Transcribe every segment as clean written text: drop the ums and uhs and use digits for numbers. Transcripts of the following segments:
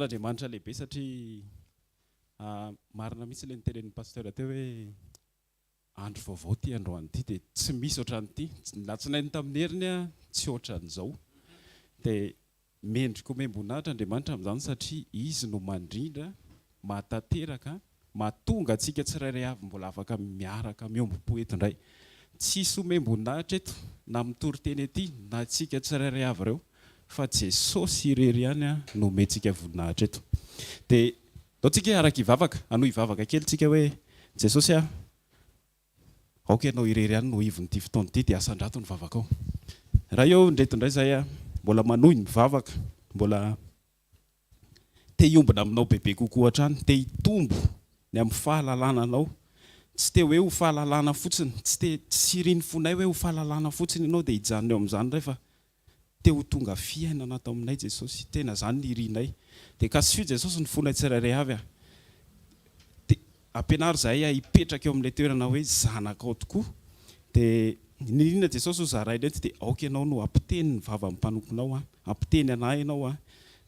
Andriamanitra lehibe satria marina mihitsy ilay niteren'ny pasteur teo hoe andro vaovao ty androany ity dia tsy misy ohatran'ity. Latsinainy tamin'ny heriny tsy ohatran'izao. Dia mendrika omem-boninahitra Andriamanitra amin'izany satria izy no mandrindra, mahatateraka, mahatonga antsika tsirairay avy mbola afaka miaraka miombo-po eto indray. Tsisy omem-boninahitra eto na mitory-teny ety na antsika tsirairay avy ireo fa Jesosy irery ihany no omentsika voninahitra eto. Dia ataontsika araka hivavaka, anoho hivavaka kely tsika hoe Jesosy aoka ianao irery ihany no ivon'ity fotoana ity dia asan-drato ny vavaka ao. Raha eo ndreto indray izay mbola manohy ny vavaka, mbola te hiombona aminao bebe kokoa hatrany, te hitombo ny amin'ny fahalalànanao. Tsy te hoe ho fahalalàna fotsiny, tsy iriny fonay hoe ho fahalalàna fotsiny ianao dia hijanona eo amin'izany indray fa te ho tonga fiainana ato aminay Jesosy, tena izany ny irinay. Dia kasifio Jesosy ny fonay tsirairay avy dia ampianary izahay hipetraka eo amin'ilay toerana hoe zanakao tokoa. Dia nirina Jesosy ho zaraina eto dia aoka ianao no ampiteny ny vava amin'ny mpanomponao, ampiteny anahy ianao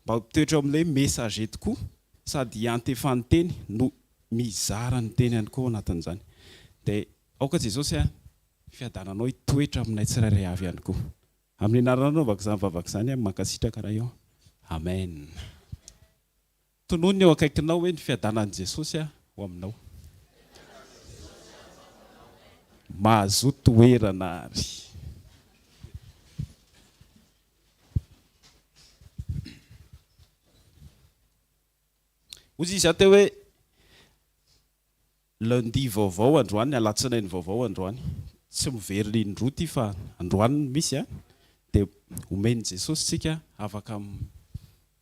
mba toetra amin'ilay messager tokoa sady hiantefany teny no mizara ny teny ihany koa anatin'izany. Dia aoka Jesosy fiadananao hitoetra aminay tsirairay avy ihany koa. Amin'ny anaranao vavaka izany vavaka izany mankasitraka raha eo. Amen. Tonoany eo akaikinao hoe ny fiadanan'i Jesosy ho aminao. Mahazo toerana ary. Ozy izy ateo hoe lundi vaovao androany, alatsinainy vaovao androany. Tsy mivery indroa ty fa androany misy dia omeny Jesosy tsika afaka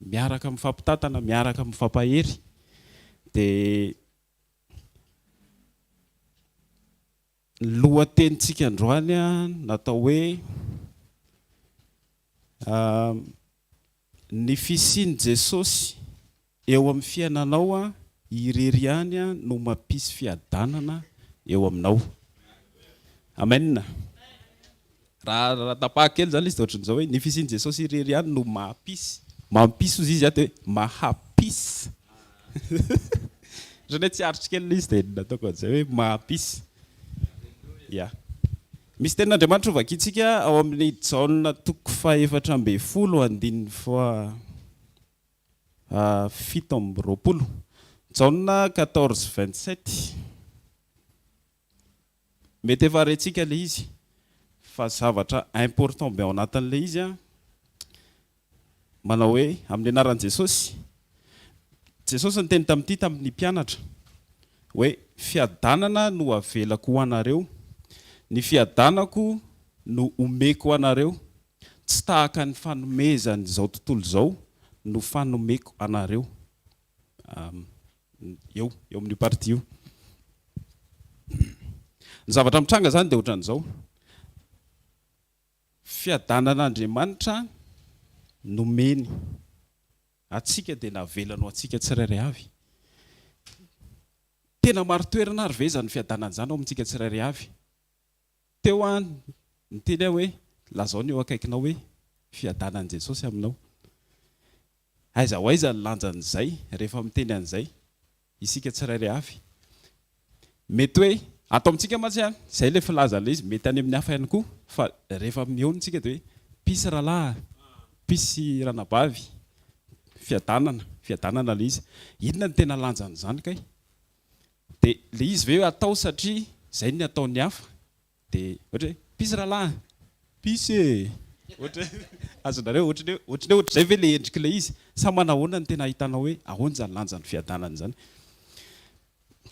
miaraka mifampitatana, miaraka mifampahery. Dia lohatenitsika androany natao hoe ny fisian'i Jesosy eo amin'ny fiainanao irery ihany no mampisy fiadanana eo aminao. Amen. Raha tapahaka kely zany izy dia ohatran'izao hoe ny fisian'i Jesosy irery ihany no mampisy ozy izy dia mahapisy. Ohatran'ny hoe tsy aritra kely izy dia nataoko an'izay hoe mahapisy. Ya. Misy tenin'Andriamanitra ho vakiantsika ao amin'ny Jaona 4:7. Jaona 14:27. Mety efa rentsika ilay izy fa zavatra important be ao anatin'ilay izy manao hoe amin'ny anaran'i Jesosy. Jesosy ny teny tamin'ny mpianatra hoe fiadanana no avelako ho anareo, ny fiadanako no omeko ho anareo, tsy tahaka ny fanomezany izao tontolo izao no fanomeko anareo. Eo amin'ny parti io. Ny zavatra mitranga zany dia ohatran'izao. Fiadanan'Andriamanitra nomeny atsika dia navelano atsika tsirairay avy. Tena maro toerana ary ve zany fiadanana izany ao amintsika tsirairay avy. Teo ny teny hoe lazao ny eo akaikinao hoe fiadanan'i Jesosy aminao. Aiza ho aiza ny lanjan'izay rehefa miteny an'izay isika tsirairay avy. Mety hoe atao amintsika mantsy izay ilay filaza ilay izy mety any amin'ny hafa ihany koa fa rehefa mihaonitsika dia hoe pisy rahalahy, pisy ranabavy, fiadanana ilay izy. Inona ny tena lanjan'izany kay? Dia ilay izy ve atao satria izay ny ataon'ny hafa dia ohatra hoe pisy rahalahy, pisy azonareo ohatran'izay ve ilay endrika ilay izy. Sa manahoana ny tena ahitanao hoe ahoana izany lanjan'ny fiadanana izany?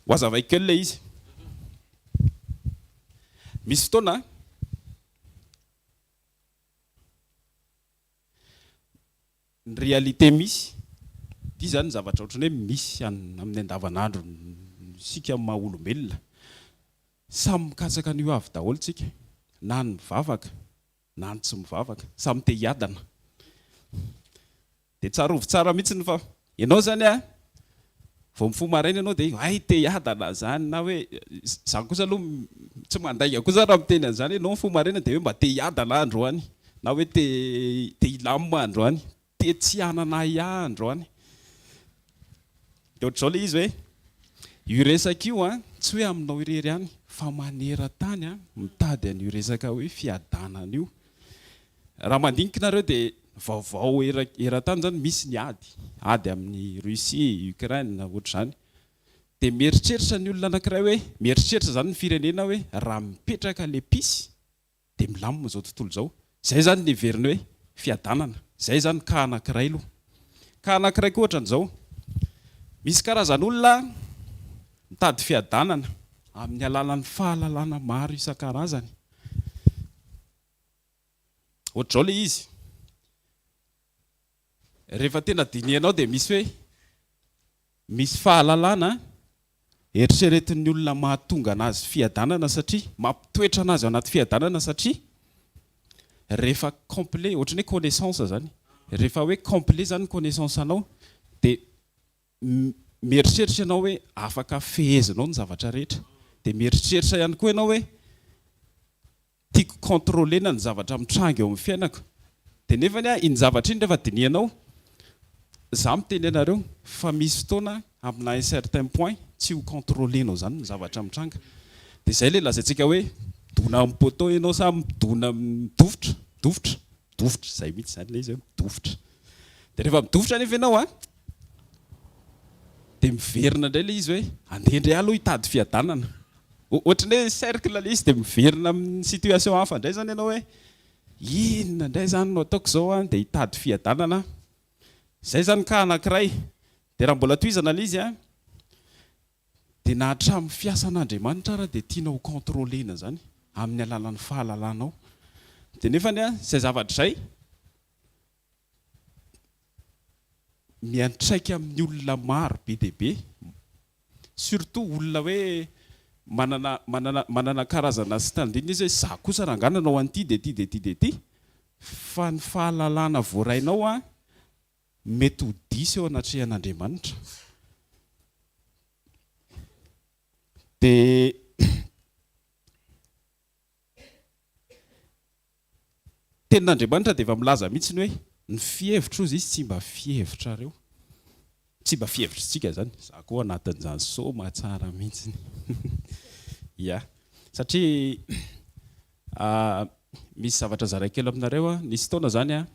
Ho azavaiko kely ilay izy. Misy fotoana ny réalité misy dia izany ny zavatra ohatrany hoe misy amin'ny andavanandro sika maha olombelona. Samy mikatsaka an'io avy daholo tsika, na ny mivavaka na ny tsy mivavaka, samy te hiadana. Dia tsara ovy tsara mihitsy fa ianao zany vao mifo maraina ianao dia ay te hiadana zany, na hoe izany kosa aloha tsy mandainga kosa raha miteny an'izany ianao mifo maraina dia hoe mba te hiadana androany, na hoe te hilamina androany, te tsy hanana androany. dia ohatr'izao ilay izy hoe io resaka io a tsy hoe aminao irery ihany fa maneran-tany a mitady an'io resaka hoe fiadanana io. Raha mandinikanareo dia vaovao eran-tany zany misy ny ady amin'ny Russie, Ukraine ohatr'izany. Dia mieritreritra ny olona anankiray hoe mieritreritra zany ny firenena hoe raha mipetraka ilay pisy dia milamina izao tontolo izao. Izay zany ny heveriny hoe fiadanana. Izay zany ka anankiray aloha. Ka anankiray koa ohatran'izao. Misy karazan'olona mitady fiadanana amin'ny alalan'ny fahalalana maro isan-karazany. Ohatr'izao ilay izy. Rehefa tena dinianao dia misy hoe misy fahalalana eritreretin'ny olona mahatonga anazy fiadanana satria mampitoetra anazy ao anaty fiadanana satria rehefa complet ohatrany hoe connaissance zany. Rehefa hoe complet zany connaissance anao dia mieritreritra ianao hoe afaka fehezinao ny zavatra rehetra. Dia mieritreritra ihany koa ianao hoe tiako contrôlena ny zavatra mitranga eo amin'ny fiainako. Dia nefany iny zavatra iny rehefa dinianao, za miteny anareo fa misy fotoana amina un certain point tsy ho contrôlenao zany ny zavatra mitranga. Dia izay ilay lazaintsika hoe midona amin'ny poteau ianao sa midona dofotra izay mihitsy zany ilay izy dofotra. Dia rehefa midofotra nefa ianao a dia miverina indray ilay izy hoe andeha indray aloha hitady fiadanana. Ohatrany hoe cercle ilay izy dia miverina amin'ny situation hafa indray zany ianao hoe inona indray zany no ataoko izao a dia hitady fiadanana. Izay zany ka anankiray. Dia raha mbola tohizana ilay izy a dia na hatramin'ny fiasan'Andriamanitra ara dia tianao contrôlena zany amin'ny alalan'ny fahalalanao. Dia nefany a izay zavatra izay miantraika amin'ny olona maro be dia be, surtout olona hoe manana karazana standing izy hoe za kosa rangananao an'ity dia ty dia ty dia ty, fa ny fahalalana voarainao a mety ho diso eo anatrehan'Andriamanitra. Dia tenin'Andriamanitra dia efa milaza mihitsy hoe ny fihevitra ozy izy tsy mba fihevitrareo, tsy mba fihevitritsika zany. Za koa anatin'izany soma tsara mihitsy. Ya, satria misy zavatra zaraikely aminareo a. Nisy fotoana zany a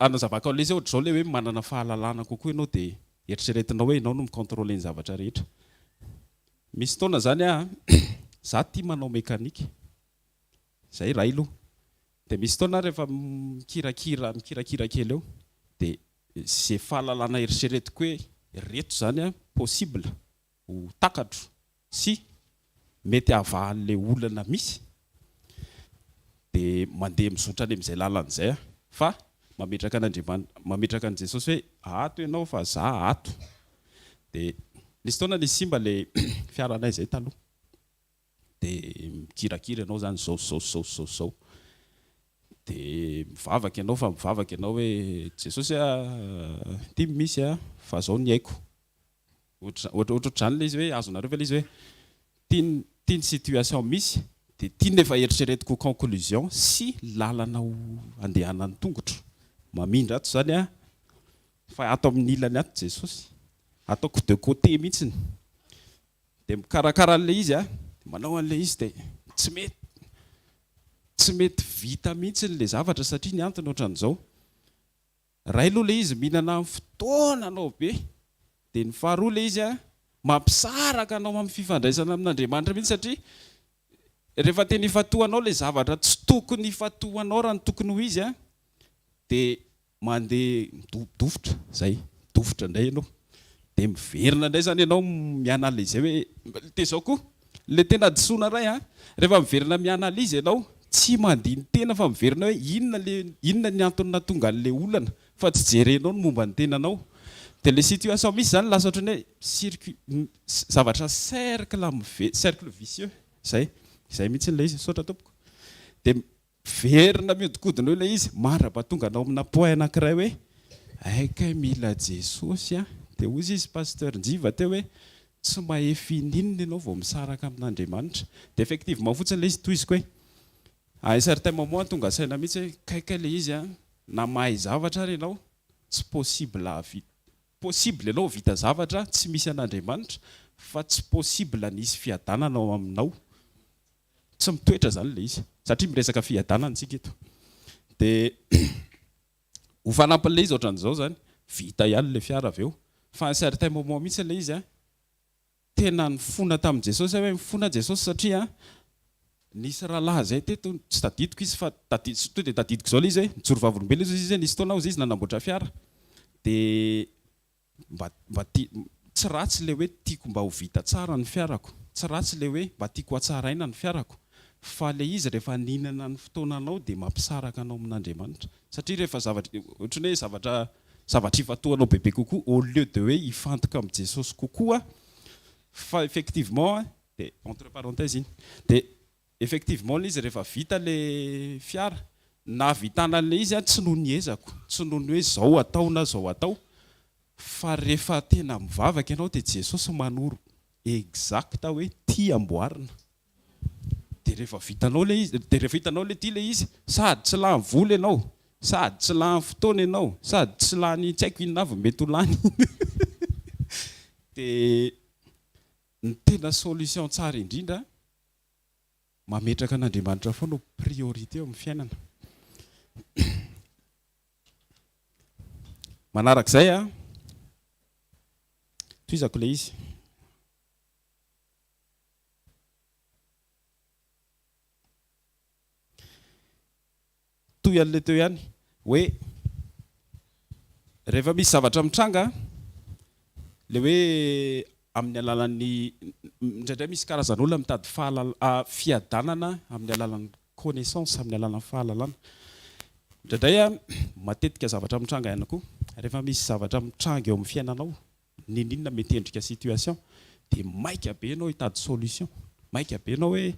anazavako ilay izy ohatr'izao ilay hoe manana fahalalana kokoa ianao dia eritreretinao hoe ianao no micontrôle ny zavatra rehetra. Misy fotoana zany a za tia manao mekanika, izay iray aloha. Dia misy fotoana rehefa mikirakira kely eo dia izay fahalalana eritreretiko hoe reto zany a possible ho takatro sy mety havahan'ilay olana misy dia mandeha mizotra any amin'izay lalan'izay a. Fa mametraka an'Andriamanitra, mametraka an'i Jesosy hoe ato ianao fa za ato. Dia nisy fotoana nisy simba ilay fiaranay izay taloha dia mikirakira ianao zany zao. Dia mivavaka ianao fa mivavaka ianao hoe Jesosy a ty misy a fa zao ny haiko. Ohatr'izany ilay izy hoe azonareo fa ilay izy hoe tia ny situation misy dia tia nefa eritreretiko conclusion sy lalana ho andehanany tongotra. Mamindra ato zany a fa ato amin'ny ilany ato Jesosy, ataoko de côté mihitsiny. Dia mikarakara an'ilay izy a, manao an'ilay izy dia tsy mety vita mihitsy ilay zavatra satria ny antony ohatran'izao. Ray aloha ilay izy mihinana amin'ny fotoana anao be, dia ny faharoa ilay izy a mampisaraka anao amin'ny fifandraisana amin'Andriamanitra mihitsy satria rehefa tena ifatohanao ilay zavatra tsy tokony ifatohanao raha ny tokony ho izy a dia mandeha dofotra izay, dofotra indray ianao. Dia miverina indray zany ianao mianalize hoe tezao koa ilay tena disoina ray a, rehefa miverina mianalize ianao tsy mandiny tena fa miverina hoe inona ny antony nahatonga an'ilay olana fa tsy jerenao ny momba ny tenanao. Dia ilay situation misy zany lasa ohatrany hoe zavatra cercle vicieux izay mihitsy ilay izy saotra tompoko. Dia verina miodikodina eo ilay izy mara-pahatonga anao amina point anankiray hoe aika mila Jesosy a. Dia ozy izy pasteur Njiva teo hoe tsy mahefininina ianao vao misaraka amin'Andriamanitra. Dia effectivement fotsiny ilay izy tohiziko hoe à un certain moment tonga saina mihitsy hoe kaika ilay izy a na mahay zavatra ary ianao tsy possible possible ianao vita zavatra tsy misy an'Andriamanitra fa tsy possible nisy fiadanana ao aminao. Tsy mitoetra zany le izy satria miresaka fiadanana antsika eto. Dia ho fanampin'ilay izy ohatran'izao zany vita ihany le fiara avy eo fa un certain moment mihitsy ilay izy tena nifona tamin'i Jesosy hoe mifona Jesosy satria nisy rahalahy zay teto tsy tadidiko izy fa to dia tadidiko izao ilay izy hoe nijoro vavolombelona izy nisy taona izy nanamboatra fiara dia mba tsy ratsy le hoe tiako mba ho vita tsara ny fiarako, tsy ratsy le hoe mba tiako hatsaraina ny fiarako, fa le izy rehefa ninana ny fotoananao dia mampisaraka anao amin'Andriamanitra satria rehefa ohatran'ny hoe zavatra ifatoanao bebe kokoa au lieu de hoe hifantoka amin'ny Jesosy kokoa fa effectivement dia entre parenthèses iny dia effectivement l'izy rehefa vita le fiara na vitana le izy tsy noho ny ezako, tsy noho ny hoe zao atao na zao atao, fa rehefa tena mivavaka ianao dia Jesosy manoro exacta hoe ty amboarina. Dia rehefa vitanao le izy, dia rehefa hitanao le ty le izy, sady tsy lany vola ianao, sady tsy lany fotoana ianao, sady tsy lany tsy haiko inona avy mety ho lany. Dia ny tena solution tsara indrindra mametraka an'Andriamanitra foana priorité eo amin'ny fiainana. Manarak'izay toizako le izy. Toy an'ilay teo ihany hoe rehefa misy zavatra mitranga le hoe amin'ny alalan'ny indraindray misy karazan'olona mitady fiadanana amin'ny alalan'ny connaissance, amin'ny alalan'ny fahalalana. Indraindray matetika zavatra mitranga ihany koa rehefa misy zavatra mitranga eo amin'ny fiainanao, ninona mety endrika situation dia maika be ianao hitady solution, maika be ianao hoe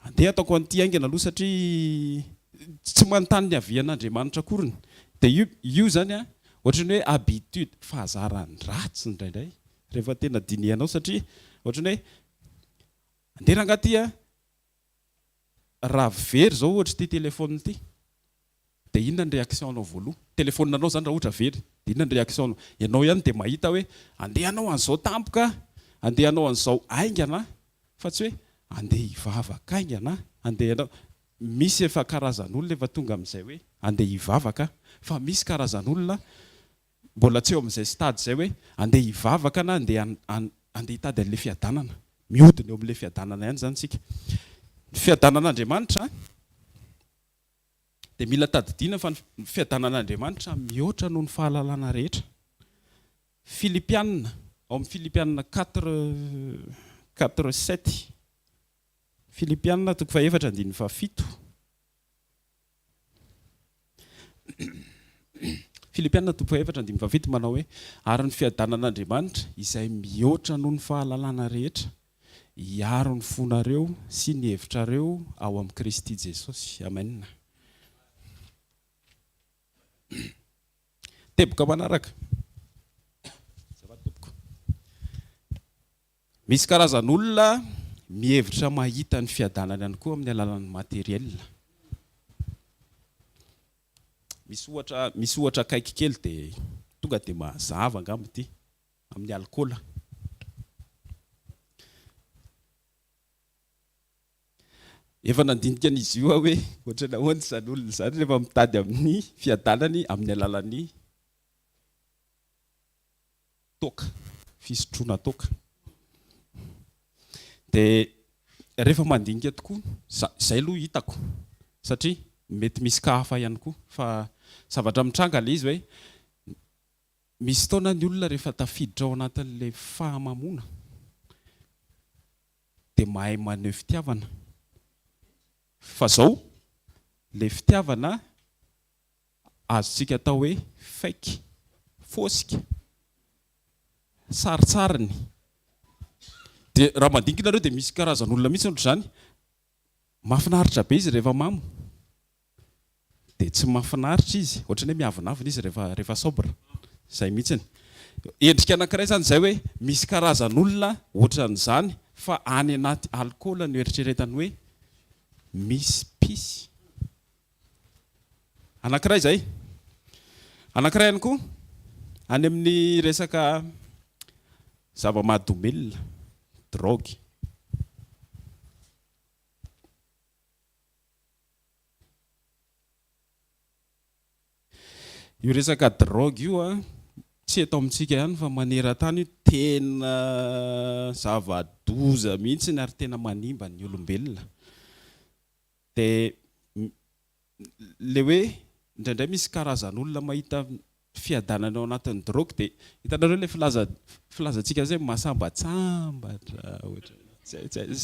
andeha ataoko an'ity aingana aloha satria tsy manontany ny havian'Andriamanitra akoriny. Dia io zany ohatran'ny hoe habitude fahazarany ratsy indraindray rehefa tena dinihanao satria ohatran'ny hoe andeha rangaty raha very zao ohatra ity téléphone ity dia inona ny réaction anao voaloha? Téléphone-anao zany raha ohatra very dia inona ny réaction anao? Ianao ihany dia mahita hoe andeha anao an'izao tampoka, andeha anao an'izao aingana, fa tsy hoe andeha hivavaka aingana, andeha anao. Misy efa karazan'olona efa tonga amin'izay hoe andeha hivavaka, fa misy karazan'olona mbola tsy eo amin'izay stade izay hoe andeha hivavaka na andeha hitady an'ilay fiadanana. Mihodina eo amin'ilay fiadanana ihany zany tsika. Ny fiadanan'Andriamanitra dia mila tadidiana fa ny fiadanan'Andriamanitra mihoatra noho ny fahalalana rehetra. Filipianina, ao amin'ny Filipianina 4:7. Filipianina 4:7. Filipianina 4:7 manao hoe ary ny fiadanan'Andriamanitra izay mihoatra noho ny fahalalana rehetra hiaro ny fonareo sy ny hevitrareo ao amin'ny Kristy Jesosy. Amen. Teboka manaraka. Misy karazan'olona mihevitra mahita ny fiadanana ihany koa amin'ny alalan'ny materiel. Misy ohatra kaiky kely dia tonga dia mazava angamba ity amin'ny alcool. Efa nandinika an'izy io hoe ohatra nahoana izany olona izany rehefa mitady amin'ny fiadanany amin'ny alalan'ny toaka, fisotroana toaka. Dia rehefa mandinika tokoa izay aloha hitako satria mety misy kahafa ihany koa fa zavatra mitranga ilay izy hoe misy fotoana ny olona rehefa tafiditra ao anatin'ilay fahamamona dia mahay maneho fitiavana, fa izao ilay fitiavana azontsika atao hoe fake, fosika, saritsariny. Dia raha mandinika nareo dia misy karazan'olona mihitsy ohatr'izany mahafinaritra be izy rehefa mamo dia tsy mahafinaritra izy, ohatran'ny hoe miavinavina izy rehefa sobre. Izay mihitsiny endrika anankiray zany izay hoe misy karazan'olona ohatran'izany fa any anaty alcool no eritreretany hoe misy pisy. Anankiray izay. Anankiray ihany koa any amin'ny resaka zava-mahadomelona drogue. Io resaka drogue io a tsy eto amintsika ihany fa maneran-tany io tena zava-doza mihitsy ary tena manimba ny olombelona. Dia le hoe indraindray misy karazan'olona mahita fiadanana ao anatin'ny drogue dia hitanareo ilay filazantsika zay mahasambatsambatra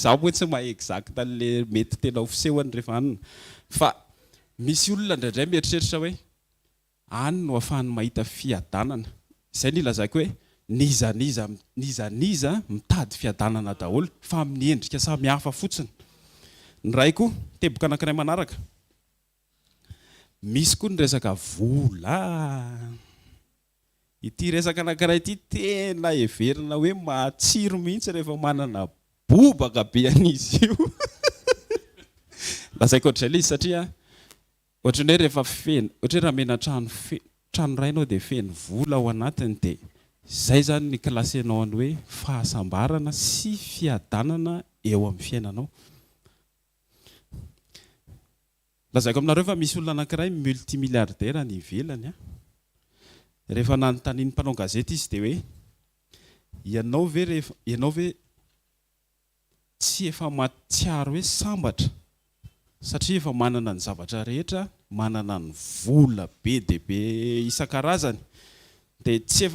zaho moa tsy maha exact le mety tena ho fisehony rehefa anina fa misy olona indraindray mieritreritra hoe any no ahafahany mahita fiadanana. Izay ny ilazako hoe nizaniza mitady fiadanana daholo fa amin'ny endrika samy hafa fotsiny. Ny raiko teboka anankiray manaraka. Misy koa ny resaka vola. Ity resaka anankiray ity tena heverina hoe matsiro mihitsy rehefa manana bobaka be an'izy io. Lazaiko ohatr'izay ilay izy satria ohatran'ny hoe rehefa feno, ohatra hoe raha mena trano ray ianao dia feno vola ao anatiny dia izay zany ny klasenao ny hoe fahasambarana sy fiadanana eo amin'ny fiainanao. Lazaiko aminareo fa misy olona anankiray multimilliardaire any ivelany. Rehefa nanontaniany mpanao gazety izy dia hoe ianao ve tsy efa matsiaro hoe sambatra satria efa manana ny zavatra rehetra, manana ny vola be dia be isan-karazany dia tsy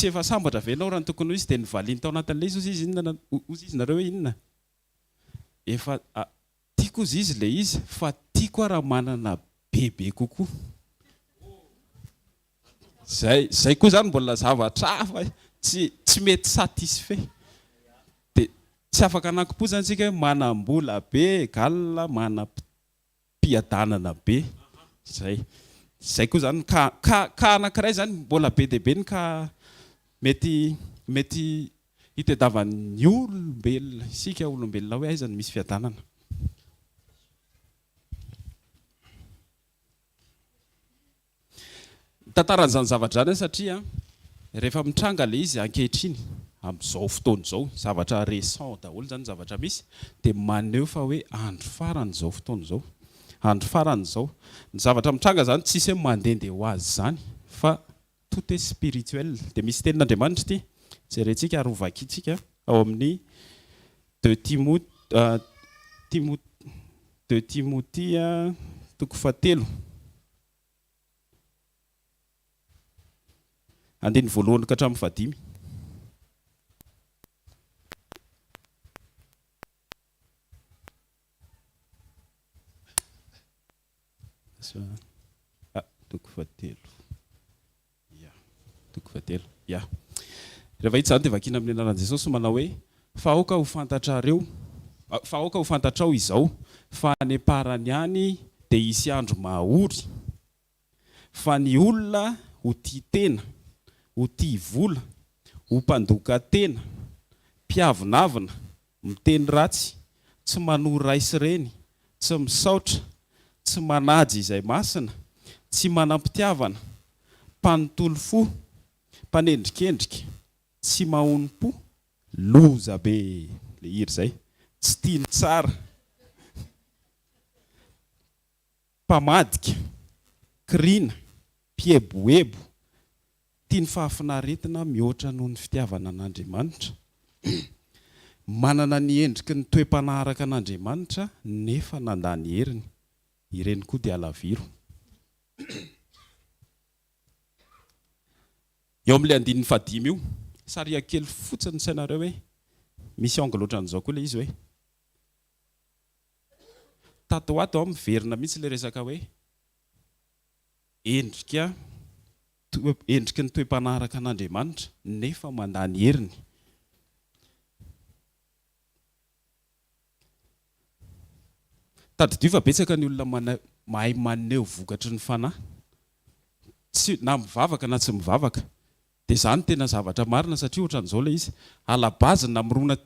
efa sambatra ve ianao raha ny tokony ho izy dia nivaliany tao anatin'ilay izy izy nareo hoe inona efa tiako izy ilay izy fa tiako raha manana bebe kokoa. Zay koa zany mbola zavatra hafa tsy mety satisfait dia tsy afaka anankipo zany tsika hoe manam-bola be galina manam-piadanana be zay koa zany ka anankiray zany mbola be dia be ny ka mety hitadiavan'ny olombelona isika olombelona hoe aizany misy fiadanana. Tantaran'izany zavatra zany satria rehefa mitranga ilay izy ankehitriny amin'izao fotoana izao zavatra récent daholo zany zavatra misy dia maneho fa hoe andro farany izao fotoana izao, andro farany izao ny zavatra mitranga zany tsisy hoe mandehandeha ho azy zany fa tout est spirituel. Dia misy tenin'Andriamanitra ity jerentsika ary hovakintsika ao amin'ny 2 Timothée 4 andiny voalohany ka hatramin'ny 5. Rehefa hita zany dia vakiana amin'ny anaran'i Jesosy manao hoe fa aoka ho fantatrao izao fa any am-parany any dia hisy andro mahaory fa ny olona ho tia tena, ho tia vola, ho mpandoka tena, mpiavonavina, miteny ratsy, tsy manoro raisy ireny, tsy misaotra, tsy manajy izay masina, tsy manam-pitiavana, mpanontolo fo, mpanendrikendrika, tsy mahonim-po, loza be le iry zay, tsy tiany tsara, mpamadika, kriana, mpieboebo, tiany fahafinaretina mihoatra noho ny fitiavana an'Andriamanitra, manana ny endriky ny toe-panaharaka an'Andriamanitra nefa nandany heriny, ireny koa dia alaviro. Eo amin'ilay 5 io saria kely fotsiny sainareo hoe misy angle ohatran'izao koa ilay izy hoe tato ato aho miverina mihitsy ilay resaka hoe endriky ny toe-panaharaka an'Andriamanitra nefa mandany heriny. Tadidio fa betsaka ny olona mahay maneho vokatry ny fanahy na mivavaka na tsy mivavaka dia izany tena zavatra marina satria ohatran'izao ilay izy alabaziny namorona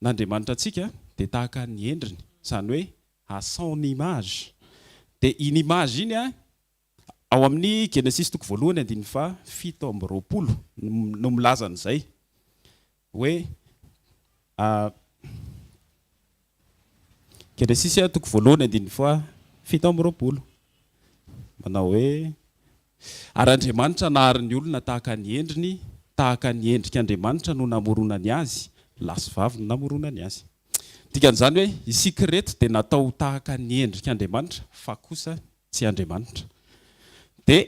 n'Andriamanitra antsika dia tahaka ny endriny, izany hoe à son image. Dia iny image iny ao amin'ny Genesis toko voalohany 7:20 no milaza an'izay hoe Genesis toko voalohany 7:20 manao hoe ary Andriamanitra nahary ny olona tahaka ny endriny tahaka ny endrik'Andriamanitra no namoronany azy lahy sy vavy no namoronany azy. Dikan'izany hoe isika reto dia natao tahaka ny endrik'Andriamanitra fa kosa tsy Andriamanitra. Dia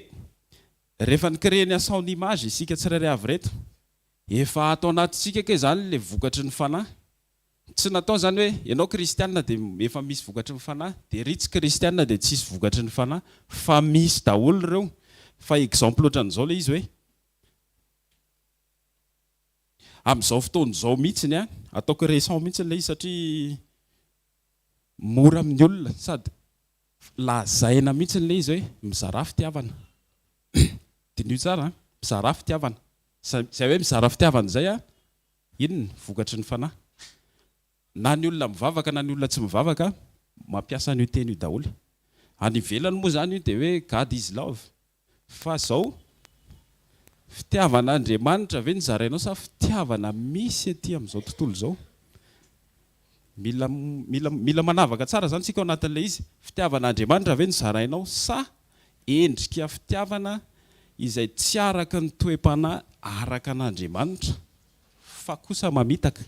rehefa nikreny asao ny image isika tsirairay avy reto efa atao anatintsika ke zany le vokatry ny fanahy. Tsy natao zany hoe ianao kristianina dia efa misy vokatry ny fanahy dia ry tsy kristianina dia tsisy vokatry ny fanahy fa misy daholo ireo. Fa exemple ohatran'izao le izy hoe amin'izao fotoana izao mihitsiny ataoko récent mihitsiny le izy satria mora amin'ny olona sady lazaina mihitsiny le izy hoe mizara fitiavana. Dinio tsara mizara fitiavana. Izay hoe mizara fitiavana izay inona vokatry ny fanahy. Na ny olona mivavaka na ny olona tsy mivavaka mampiasa an'io teny io daholo. Any ivelany moa zany io dia hoe God is love. Fa zao fitiavana Andriamanitra ve nizarainao sa fitiavana misy aty amin'izao tontolo izao? Mila manavaka tsara zany tsika ao anatin'ilay izy. Fitiavana Andriamanitra ve nizarainao sa endrika fitiavana izay tsy araka ny toe-panahy araka an'Andriamanitra fa kosa mamitaka.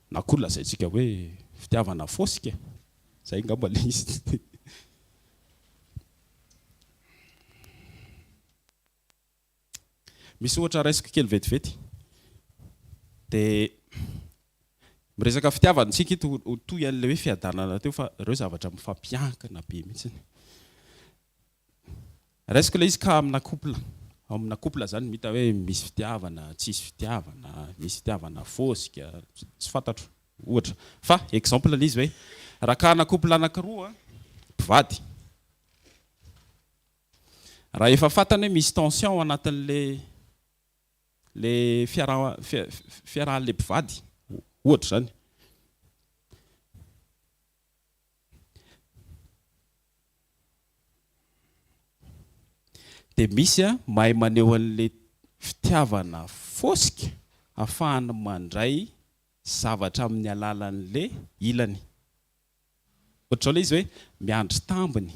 Na koa lazaintsika hoe fitiavana fosika. Zay ngamba le izy. Misy ohatra raisiko kely vetivety dia miresaka fitiavana tsika ito toy an'ilay hoe fiadanana teo fa ireo zavatra mifampiankina be mihitsiny. Raisiko ilay izy ka amina couple zany mita hoe misy fitiavana, tsisy fitiavana, misy fitiavana fosika, tsy fantatro ohatra. Fa exemple ilay izy hoe raha ka ana couple anankiroa mpivady. Raha efa fantany hoe misy tension ao anatin'ilay fiarahan'ilay mpivady ohatra zany. Dia misy mahay maneho an'ilay fitiavana fosika ahafahany mandray zavatra amin'ny alalan'ilay ilany. Ohatra ilay izy hoe miandry tambiny.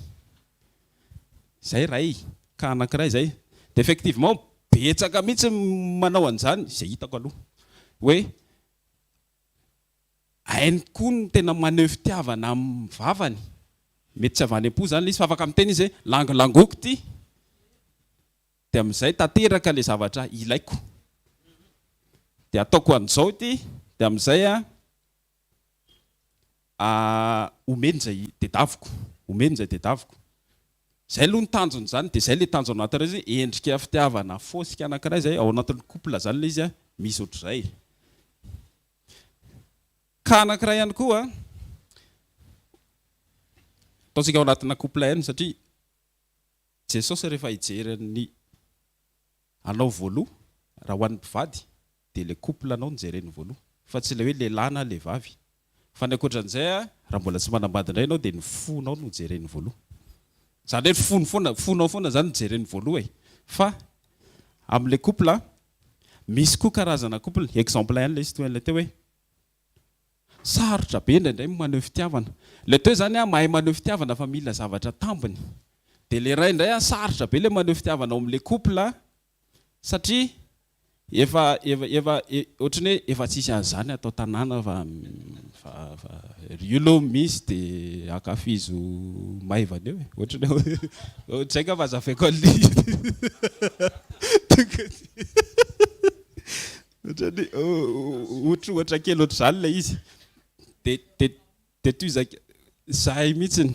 Zay ray ka anankiray zay. Dia effectivement betsaka mihitsy manao an'izany izay hitako aloha. Hoe hainy koa no tena maneho fitiavana amin'ny vavany. Mety tsy avany am-po zany izy fa afaka miteny izy hoe langolangoko ty. Dia amin'izay tanteraka ilay zavatra ilaiko. Dia ataoko an'izao ty dia amin'izay omeny izay tedaviko. Omeny izay tedaviko. Zay aloha ny tanjony zany dia zay ilay tanjony anatin'iray izy endrika fitiavana fosika anankiray zay ao anatin'ny couple zany ilay izy misy ohatr'izay. Ka anankiray ihany koa ataontsika ao anatina couple ihany satria Jesosy rehefa hijereny anao voaloha raha ho an'ny mpivady dia ilay couple anao no jereny voaloha fa tsy ilay hoe lehilahy na ilay vavy. Fa ny ankoatran'izay raha mbola tsy manambady indray ianao dia ny fonao no jereny voaloha. Zany hoe fonao foana zany jereny voaloha e. Fa amin'ilay couple misy koa karazana couple. Exemple ihany ilay izy toy an'ilay teo hoe sarotra be indraindray maneho fitiavana. Ilay teo zany mahay maneho fitiavana fa mila zavatra tambiny. Dia ilay ray indray sarotra be ilay maneho fitiavana ao amin'ilay couple satria ohatrany hoe efa tsisy an'izany atao tanàna fa rio aloha misy dia akafizo maivana eo. Ohatrany ohatr'izay ka fahazafaiko an'ilay ohatrany ohatra kely ohatr'izany ilay izy. Dia toy zahay mihitsiny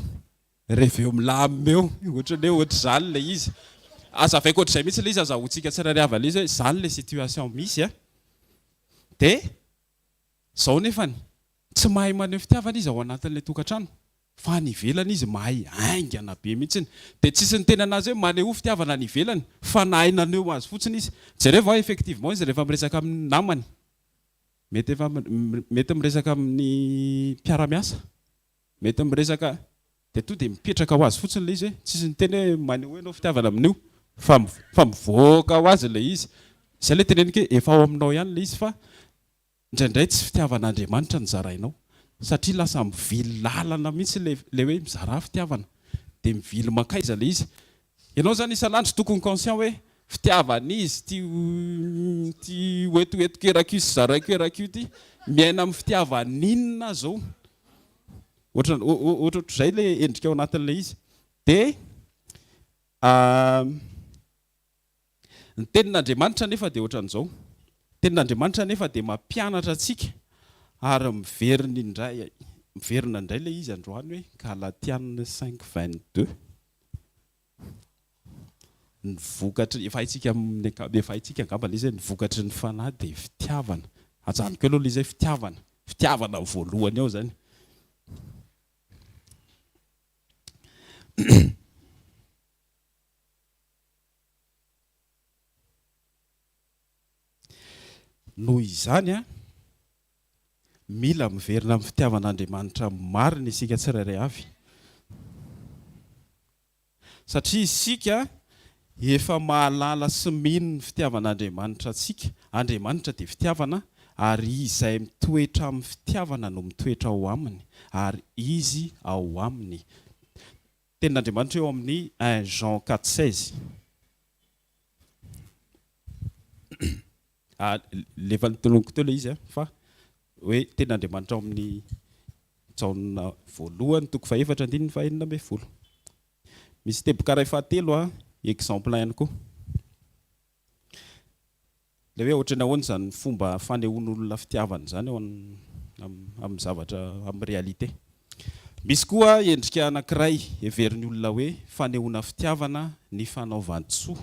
rehefa eo milamina eo ohatrany hoe ohatr'izany ilay izy. Azafaiko ohatr'izay mihitsy ilay izy azahoantsika tsirairay avy ilay izy hoe izany ilay situation misy dia izao nefany tsy mahay maneho fitiavana izy ao anatin'ilay tokantrano fa ny ivelany izy mahay aingana be mihitsiny. Dia tsisy ny tena anazy hoe maneho fitiavana ny ivelany fa nahay naneho azy fotsiny izy. Jereo va effectivement izy rehefa miresaka amin'ny namany mety miresaka amin'ny mpiara-miasa, mety miresaka dia to dia mipetraka ho azy fotsiny ilay izy hoe tsisy ny teny hoe maneho hoe anao fitiavana amin'io fa mivoaka ho azy ilay izy. Izay ilay teneniko hoe efa ao aminao ihany ilay izy fa indraindray tsy fitiavan'Andriamanitra ny zarainao satria lasa mivily lalana mihitsy ilay hoe mizara fitiavana dia mivily makaiza ilay izy. Ianao zany isan'andro tokony conscient hoe fitiavana izy ty oetoetokerako io sy zaraiko erako io ty miaina amin'ny fitiavaninona zao ohatr'izay ilay endrika ao anatin'ilay izy. Dia ny tenin'Andriamanitra nefa dia ohatran'izao. Tenin'Andriamanitra nefa dia mampianatra antsika ary miverina indray ilay izy androany hoe Galatiana 5:22 ny vokatry efa haitsika angamba ilay izy ny vokatry ny fanahy dia fitiavana. Ajanoko aloha ilay izy fitiavana voalohany ao zany. Noho izany mila miverina amin'ny fitiavan'Andriamanitra marina isika tsirairay avy satria isika efa mahalala sy mino ny fitiavan'Andriamanitra antsika. Andriamanitra dia fitiavana ary izay mitoetra amin'ny fitiavana no mitoetra ao aminy ary izy ao aminy. Tenin'Andriamanitra eo amin'ny 1 Jean 4:16 lefa nitononoko teo ilay izy fa hoe tenin'Andriamanitra ao amin'ny Jaona 1:4-5. Misy tebokaray fahatelo exemple ihany koa. Ilay hoe ohatrany ahoana izany fomba fanehoan'olona fitiavana izany ao amin'ny zavatra amin'ny réalité. Misy koa endrika anankiray heverin'ny olona hoe fanehoana fitiavana ny fanaovan-tsoa.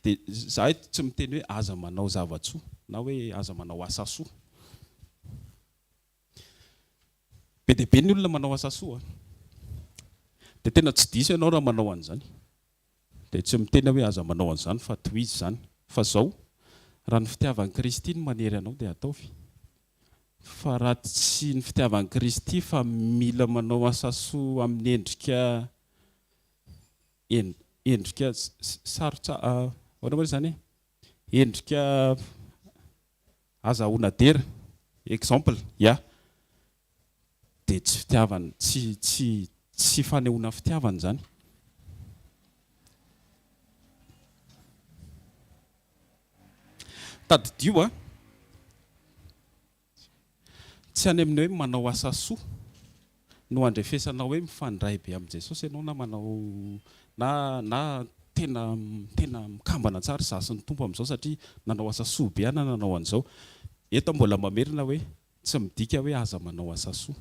Dia izaho tsy miteny hoe aza manao zava-tsoa na hoe aza manao asa soa. Be dia be ny olona manao asa soa dia tena tsy diso ianao raha manao an'izany. Dia tsy miteny hoe aza manao an'izany fa tohizo izany. Fa izao raha ny fitiavan'i Kristy no manery anao dia ataovy. Fa raha tsy ny fitiavan'i Kristy fa mila manao asa soa amin'ny endrika sarotra ohatra moa izany endrika azahoana dera exemple dia tsy fitiavana tsy fanehoana fitiavana izany. Tadidio tsy any amin'ny hoe manao asa soa no andrefesanao hoe mifandray be amin'i Jesosy ianao na manao na tena mikambana tsara zasy ny tompo amin'izao satria nanao asa soa be na nanao an'izao. Eto mbola mamerina hoe tsy midika hoe aza manao asa soa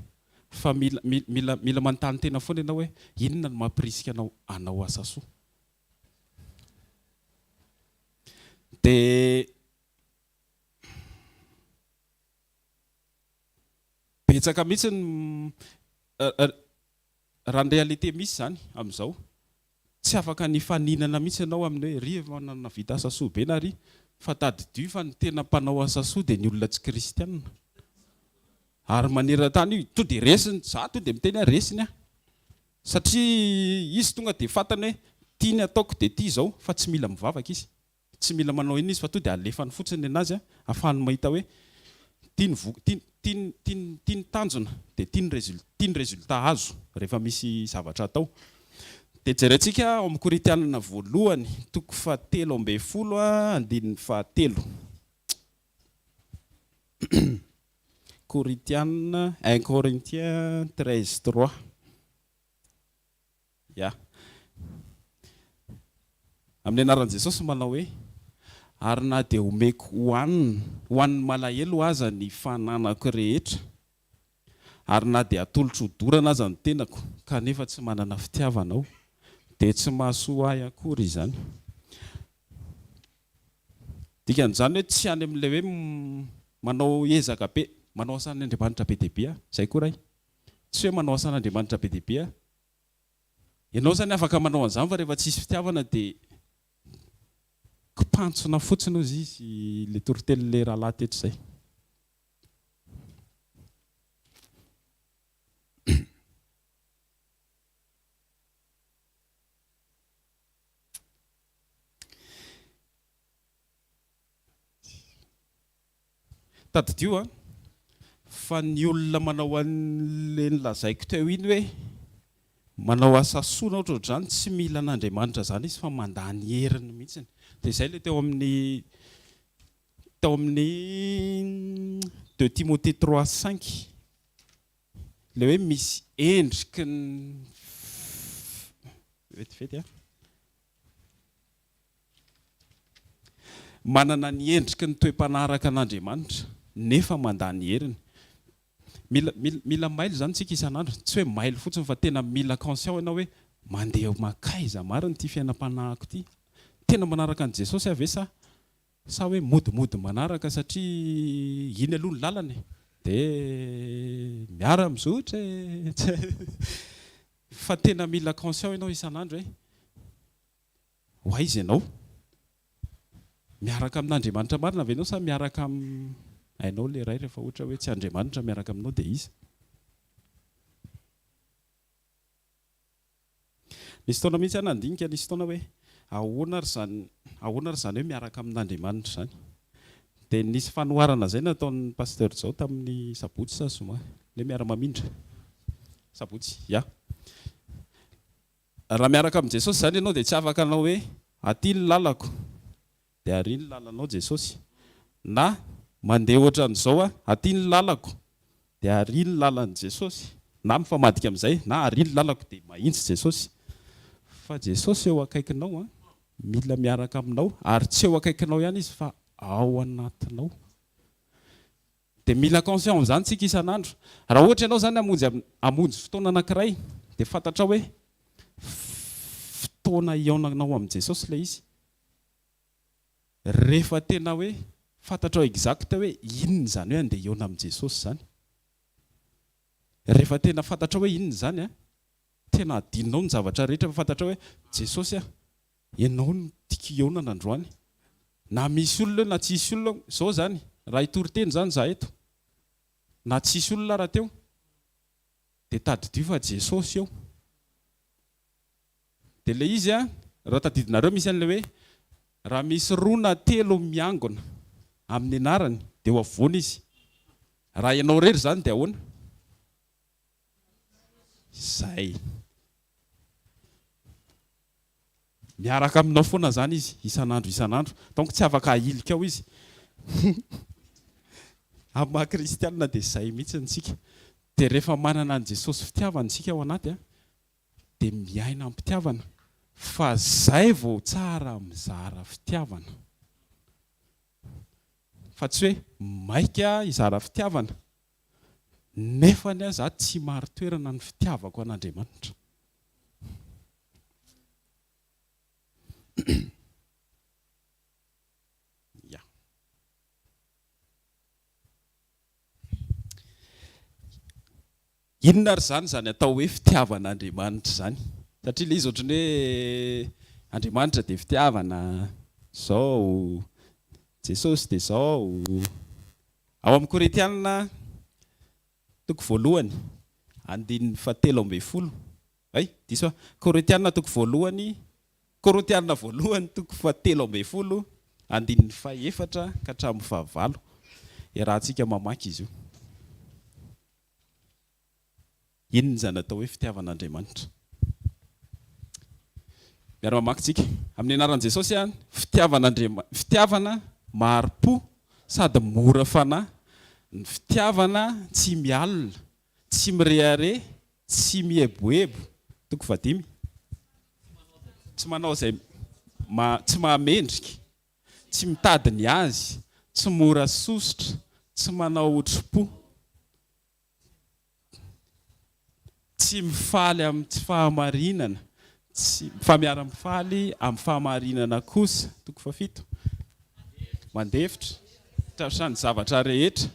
fa mila manontany tena foana ianao hoe inona no mampirisika anao hanao asa soa. Dia betsaka mihitsy raha ny réalité misy izany amin'izao tsy afaka ny faninana mihitsy ianao amin'ny hoe ry efa navita asa soa be na ry fa tadidio fa ny tena mpanao asa soa dia ny olona tsy kristianina ary maneran-tany io to dia resiny za to dia miteny resiny satria izy tonga dia fantany hoe tiany ataoko dia tia izao fa tsy mila mivavaka izy, tsy mila manao iny izy fa to dia alefany fotsiny anazy ahafahany mahita hoe tiany tanjona dia tiany résultat azo rehefa misy zavatra atao. Dia jerentsika ao amin'ny Korinthianina 1:7-10 Korinthianina 1 Corinthiens 13:3 amin'ny anaran'i Jesosy manao hoe ary na dia omeko hoan'ny malahelo aza ny fananako rehetra ary na dia atolotro hodorana aza ny tenako kanefa tsy manana fitiavana aho dia tsy mahasoa ahy akory izany. Dikan'izany hoe tsy any amin'ilay hoe manao ezaka be manao asan'Andriamanitra be dia be izay koray tsy hoe manao asan'Andriamanitra be dia be ianao zany afaka manao an'izany fa rehefa tsisy fitiavana dia kipantsona fotsiny ozy izy le torotely rahalahy teto izay. tadidio fa ny olona manao an'le nylazaiko teo iny hoe manao asa soa na ohatr'izany tsy mila an'Andriamanitra zany izy fa mandany heriny mihitsy. Dia izay le teo amin'ny 2 Timothée 3:5 le hoe misy endriky ny vetivety manana ny endriky ny toe-panaraka an'Andriamanitra nefa mandany heriny. Mila mailo zany tsika isan'andro, tsy hoe mailo fotsiny fa tena mila conscient ianao hoe mandeha makaiza mariny ity fiainam-panahiko ity, tena manaraka an' Jesosy ave sa hoe modimody manaraka satria iny aloha ny lalany dia miara mizotra fa tena mila conscient ianao isan'andro hoe aiza ianao miaraka amin'Andriamanitra marina ve ianao sa miaraka hainao le ray rehefa ohatra hoe tsy Andriamanitra miaraka aminao dia izy. Nisy taona mihitsy nandinika nisy taona hoe ahoana ry zany hoe miaraka amin'Andriamanitra zany. Dia nisy fanoharana zay nataon'ny pasteur zao tamin'ny sabotsy sa zoma le miara-mamindra sabotsy ya. Raha miaraka amin'i Jesosy zany ianao dia tsy afaka anao hoe aty ny lalako dia ary ny lalanao Jesosy, na mandeha ohatran'izao aty ny lalako dia ary ny lalan'i Jesosy, na mifamadika amin'izay na ary ny lalako dia mahitsy Jesosy. Fa Jesosy eo akaikinao mila miaraka aminao ary tsy eo akaikinao ihany izy fa ao anatinao. Dia mila conscient amin'izany tsika isan'andro. Raha ohatra ianao zany hamonjy fotoana anankiray dia fantatra hoe fotoana iaonanao amin'i Jesosy ilay izy. Rehefa tena hoe fantatra exact hoe inona zany hoe andeha iaona amin'i Jesosy zany. Rehefa tena fantatra hoe inona zany tena adinonao ny zavatra rehetra, fantatra hoe Jesosy ianao no tiako iaonana androany. Na misy olona na tsisy olona zao zany, raha hitory teny zany za eto, na tsisy olona raha teo dia tadidio fa Jesosy eo. Dia ilay izy raha tadidinareo misy an'ilay hoe raha misy 2 na 3 miangona amin'ny anarany dia ho avoana izy. Raha ianao rery zany dia ahoana? Zay. Miaraka aminao foana zany izy isan'andro. Donc tsy afaka ahilika ao izy. Amin'ny maha kristianina dia izay mihitsy antsika. Dia rehefa manana an' Jesosy fitiavana tsika ao anaty dia miaina amin'ny fitiavana. Fa zay vao tsara mizara fitiavana. Fa tsy hoe maika izara fitiavana nefa ny za tsy maro toerana ny fitiavako an'Andriamanitra. Ya. Inona ry zany atao hoe fitiavan'Andriamanitra zany? Satria ilay izy ohatran'ny hoe Andriamanitra dia fitiavana zao, Jesosy dia zao. Ao amin'ny Koretianina 1:17. Diso Koretianina 1:17, 1:17 (4 ka hatramin'ny 9). Rahantsika mamaky izy io. Inona zany atao hoe fitiavan'Andriamanitra? Miara-mamaky tsika amin'ny anaran'i Jesosy fitiavana mahari-po sady mora fanahy, ny fitiavana tsy mialina, tsy mirehare, tsy mieboebo. 5. Tsy manao izay tsy mahamendrika, tsy mitady ny azy, tsy mora sositra, tsy manao otrim-po, tsy mifaly amin'ny tsy fahamarinana, fa miara-mifaly amin'ny fahamarinana kosa. 7. Mandefitra, tratra ny zavatra rehetra,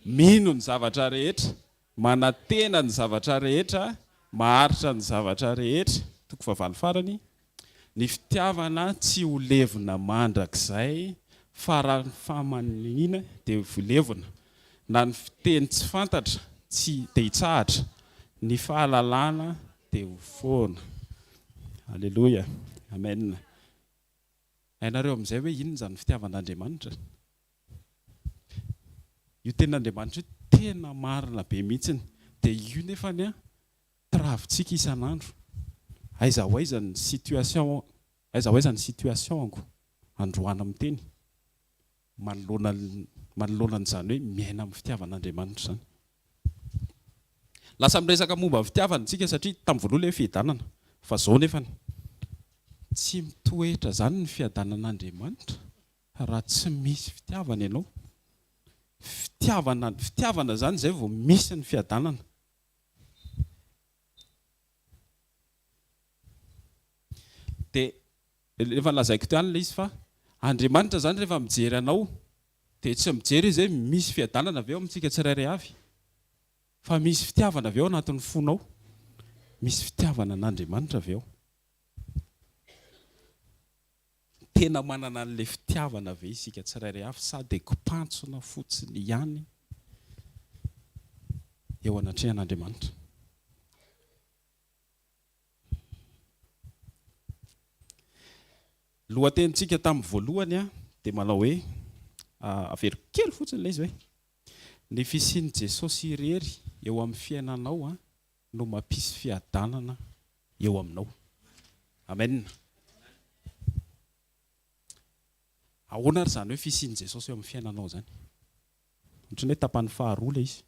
mino ny zavatra rehetra, manantena ny zavatra rehetra, maharitra ny zavatra rehetra. 8 farany. Ny fitiavana tsy ho levona mandrakizay fa raha ny fahamanina dia volevona, na ny fiteny tsy fantatra tsy dia hitsahatra, ny fahalalana dia ho foana. Alleluia. Amen. Hainareo amin'izay hoe inona zany fitiavan'Andriamanitra? io ten'Andriamanitra io tena marina be mihitsiny. Dia io nefany a travitsika isan'andro. Aiza ho aiza ny situation, aiza ho aiza ny situationko androany amin'ny teny manoloana an'izany hoe miaina amin'ny fitiavan'Andriamanitra izany. Lasa miresaka momba ny fitiavana antsika satria tamin'ny voalohany ilay fiadanana, fa izao nefany tsy mitoetra izany ny fiadanan'Andriamanitra raha tsy misy fitiavana ianao. Fitiavana izany izay vao misy ny fiadanana. Dia rehefa nalazaiko teo ilay izy fa Andriamanitra izany rehefa mijery anao dia tsy mijery izy hoe misy fiadanana avy eo amintsika tsirairay avy, fa misy fitiavana avy eo anatin'ny fonao. Misy fitiavana an'Andriamanitra avy eo. Tena manana an'ilay fitiavana ve isika tsirairay avy sa dia kompantsona fotsiny ihany eo anatrehan'Andriamanitra. Lohatenintsika tamin'ny voalohany dia manao hoe avero kely fotsiny ilay izy hoe ny fisian'i Jesosy irery eo amin'ny fiainanao no mampisy fiadanana eo aminao. Amen. Ahoana ary izany hoe fisian'i Jesosy eo amin'ny fiainanao izany? Ohatran'ny hoe tapany faharoa ilay izy.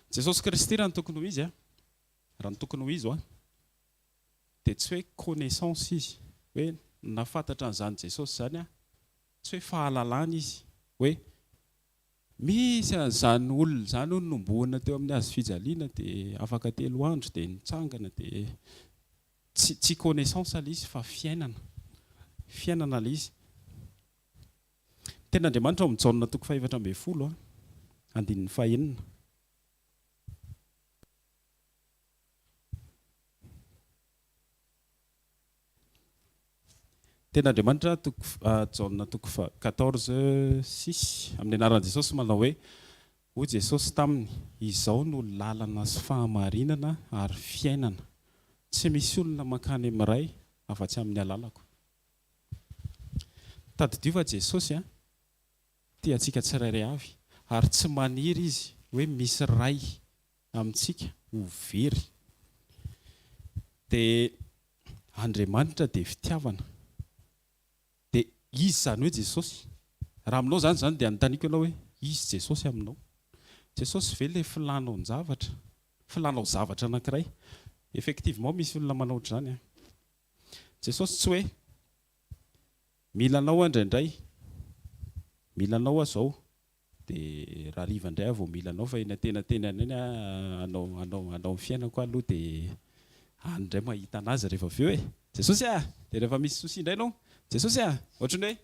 Jesosy Kristy raha ny tokony ho izy raha ny tokony ho izy dia tsy hoe connaissance izy, hoe nafantatra an'izany Jesosy izany tsy hoe fahalalana izy, hoe misy an'izany olona izany hono nomboana teo amin'ny hazo fijaliana dia afaka 3 andro dia nitsangana, dia tsy connaissance ilay izy fa fiainana ilay izy. Ten'Andriamanitra ao amin'ny Jaona 4:12 andininy 4. Ten'Andriamanitra Jaona 14:6 amin'ny anaran'i Jesosy manao hoe hoy Jesosy taminy, izao no lalana sy fahamarinana ary fiainana, tsy misy olona mankany amin'ny ray afa-tsy amin'ny alalako. Tadidio fa Jesosy tia antsika tsirairay avy ary tsy maniry izy hoe misy ray amintsika ho very. Dia Andriamanitra dia fitiavana. Izy izany hoe Jesosy. Raha aminao zany dia anontaniako ianao hoe izy Jesosy aminao. Jesosy ve ilay filanao zavatra anankiray? Effectivement misy olona manao ohatr'izany. Jesosy tsy hoe milanao indraindray, milanao izao dia raha riva indray vao milanao, fa eny an-tenantenany eny anao ny fiainako aloha dia andray mahita anazy rehefa avy eo Jesosy dia rehefa misy souci indray ianao Jesosy ohatran'ny hoe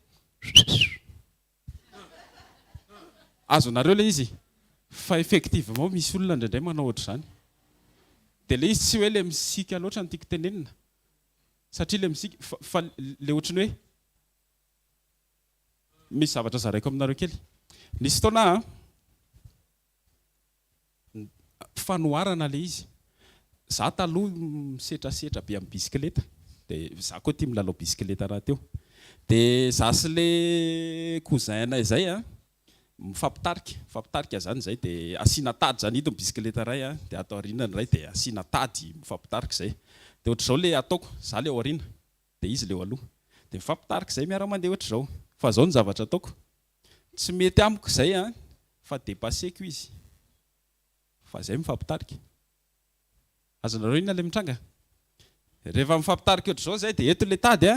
azonareo ilay izy, fa effectivement misy olona indraindray manao ohatr'izany. Dia ilay izy tsy hoe ilay misika loatra no tiako tenenina, satria ilay misika fa ilay ohatrany hoe misy zavatra zaraiko aminareo kely. Nisy fotoana fanoharana ilay izy. Za taloha misetrasetra be amin'ny bisikileta, dia za koa tia milalao bisikileta raha teo. Dia za sy ilay cousin-nay izay mifampitarika izany izay, dia asiana tady izany hita ny bisikileta iray dia atao aoriana ny iray dia asiana tady mifampitarika izay. Dia ohatr'izao ilay ataoko, za ilay ao aoriana dia izy ilay ao aloha, dia mifampitarika izay miara-mandeha ohatr'izao. Fa izao ny zavatra ataoko, tsy mety amiko izay fa dépasseko izy, fa izay mifampitarika. Azonareo inona ilay mitranga? Rehefa mifampitarika ohatr'izao izay dia eto ilay tady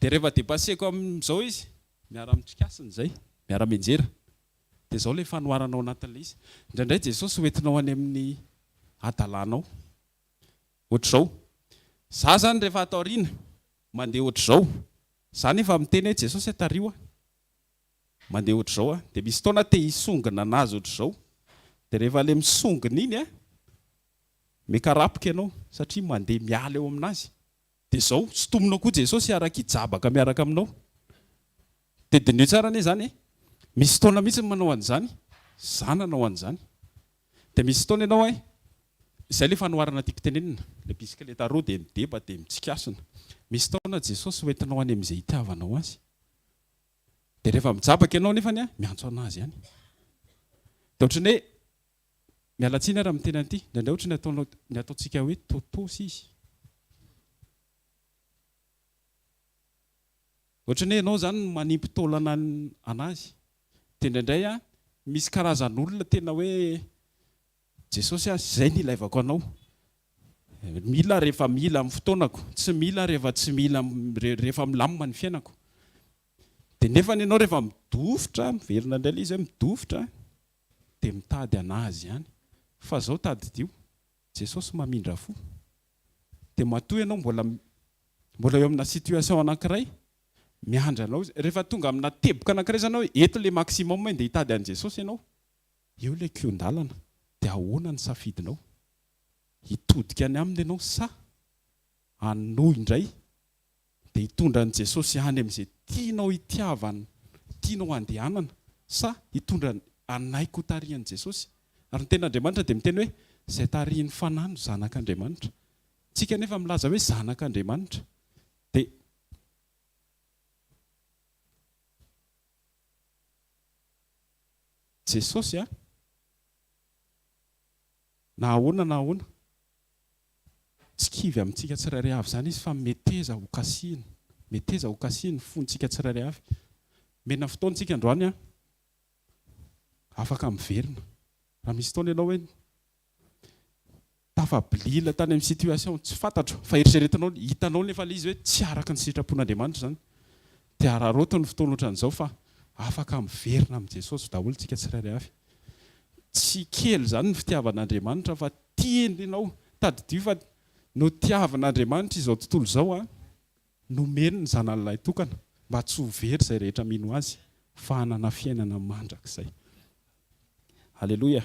dia rehefa dépasseko amin'izao izy miara-mitrikasina izay, miara-mianjera. Dia izao ilay fanoharanao anatin'ilay izy. Indraindray Jesosy hoentinao any amin'ny adalanao ohatr'izao. Za zany rehefa atao aoriana mandeha ohatr'izao, za nefa miteny hoe Jesosy tario mandeha ohatr'izao dia misy fotoana te hisongina anazy ohatr'izao, dia rehefa ilay misongina iny mikarapika ianao satria mandeha miala eo aminazy. Dia izao sotominao koa Jesosy araka hijabaka miaraka aminao. Dia dinio tsara anie izany misy fotoana mihitsy manao an'izany, za nanao an'izany. dia misy fotoana ianao izay le fanoharana tiako tenenina le bisikileta roa dia mideba dia mitsikasina. Misy fotoana Jesosy hoentinao any amin'izay hitiavanao azy. Dia rehefa mijabaka ianao nefany miantso anazy ihany. Dia ohatrany hoe mialatsiny raha miteny an'ity, ndraindray ohatrany ny ataontsika hoe totosy izy. Ohatrany hoe ianao izany manimby taolana anazy. Dia ndraindray misy karazan'olona tena hoe Jesosy izay ny ilaivako anao. Mila rehefa mila amin'ny fotoanako, tsy mila rehefa tsy mila rehefa milamina ny fiainako. Dia nefa ianao rehefa midofotra, miverina indray ilay izy hoe midofotra dia mitady anazy ihany. Fa izao tadidio, Jesosy mamindra fo. Dia matoa ianao mbola eo amina situation anankiray, miandry anao. Rehefa tonga amina teboka anankiray izany hoe eto ilay maximum dia hitady an' Jesosy ianao. Eo ilay kion-dalana. Dia ahoana ny safidinao? Hitodika any aminy ianao sa anohy indray dia hitondra an' Jesosy any amin'izay tianao hitiavana, tianao andehanana, sa hitondra anaiko tarihan'i Jesosy? Ary ny ten'Andriamanitra dia miteny hoe izay tarihin'ny fanahy no zanak'Andriamanitra. Tsika nefa milaza hoe zanak'Andriamanitra. Dia Jesosy na ahoana tsy kivy amintsika tsirairay avy izany izy fa meteza ho kasihiny. Meteza ho kasihiny fontsika tsirairay avy. Mena fotoantsika androany afaka miverina. Raha misy fotoana ianao hoe tafabilila tany amin'ny situation tsy fantatro fa eritreretinao hitanao nefa ilay izy hoe tsy araka ny sitrapon'Andriamanitra izany. Dia araroto ny fotoana ohatran'izao fa afaka miverina amin'i Jesosy daholo tsika tsirairay avy. Tsy kely izany ny fitiavan'Andriamanitra fa tiany ianao tadidio fa no tiavan'Andriamanitra izao tontolo izao nomeny ny zanan'ilay tokana mba tsy ho very izay rehetra mino azy fa hanana fiainana mandrakizay. Halleloja.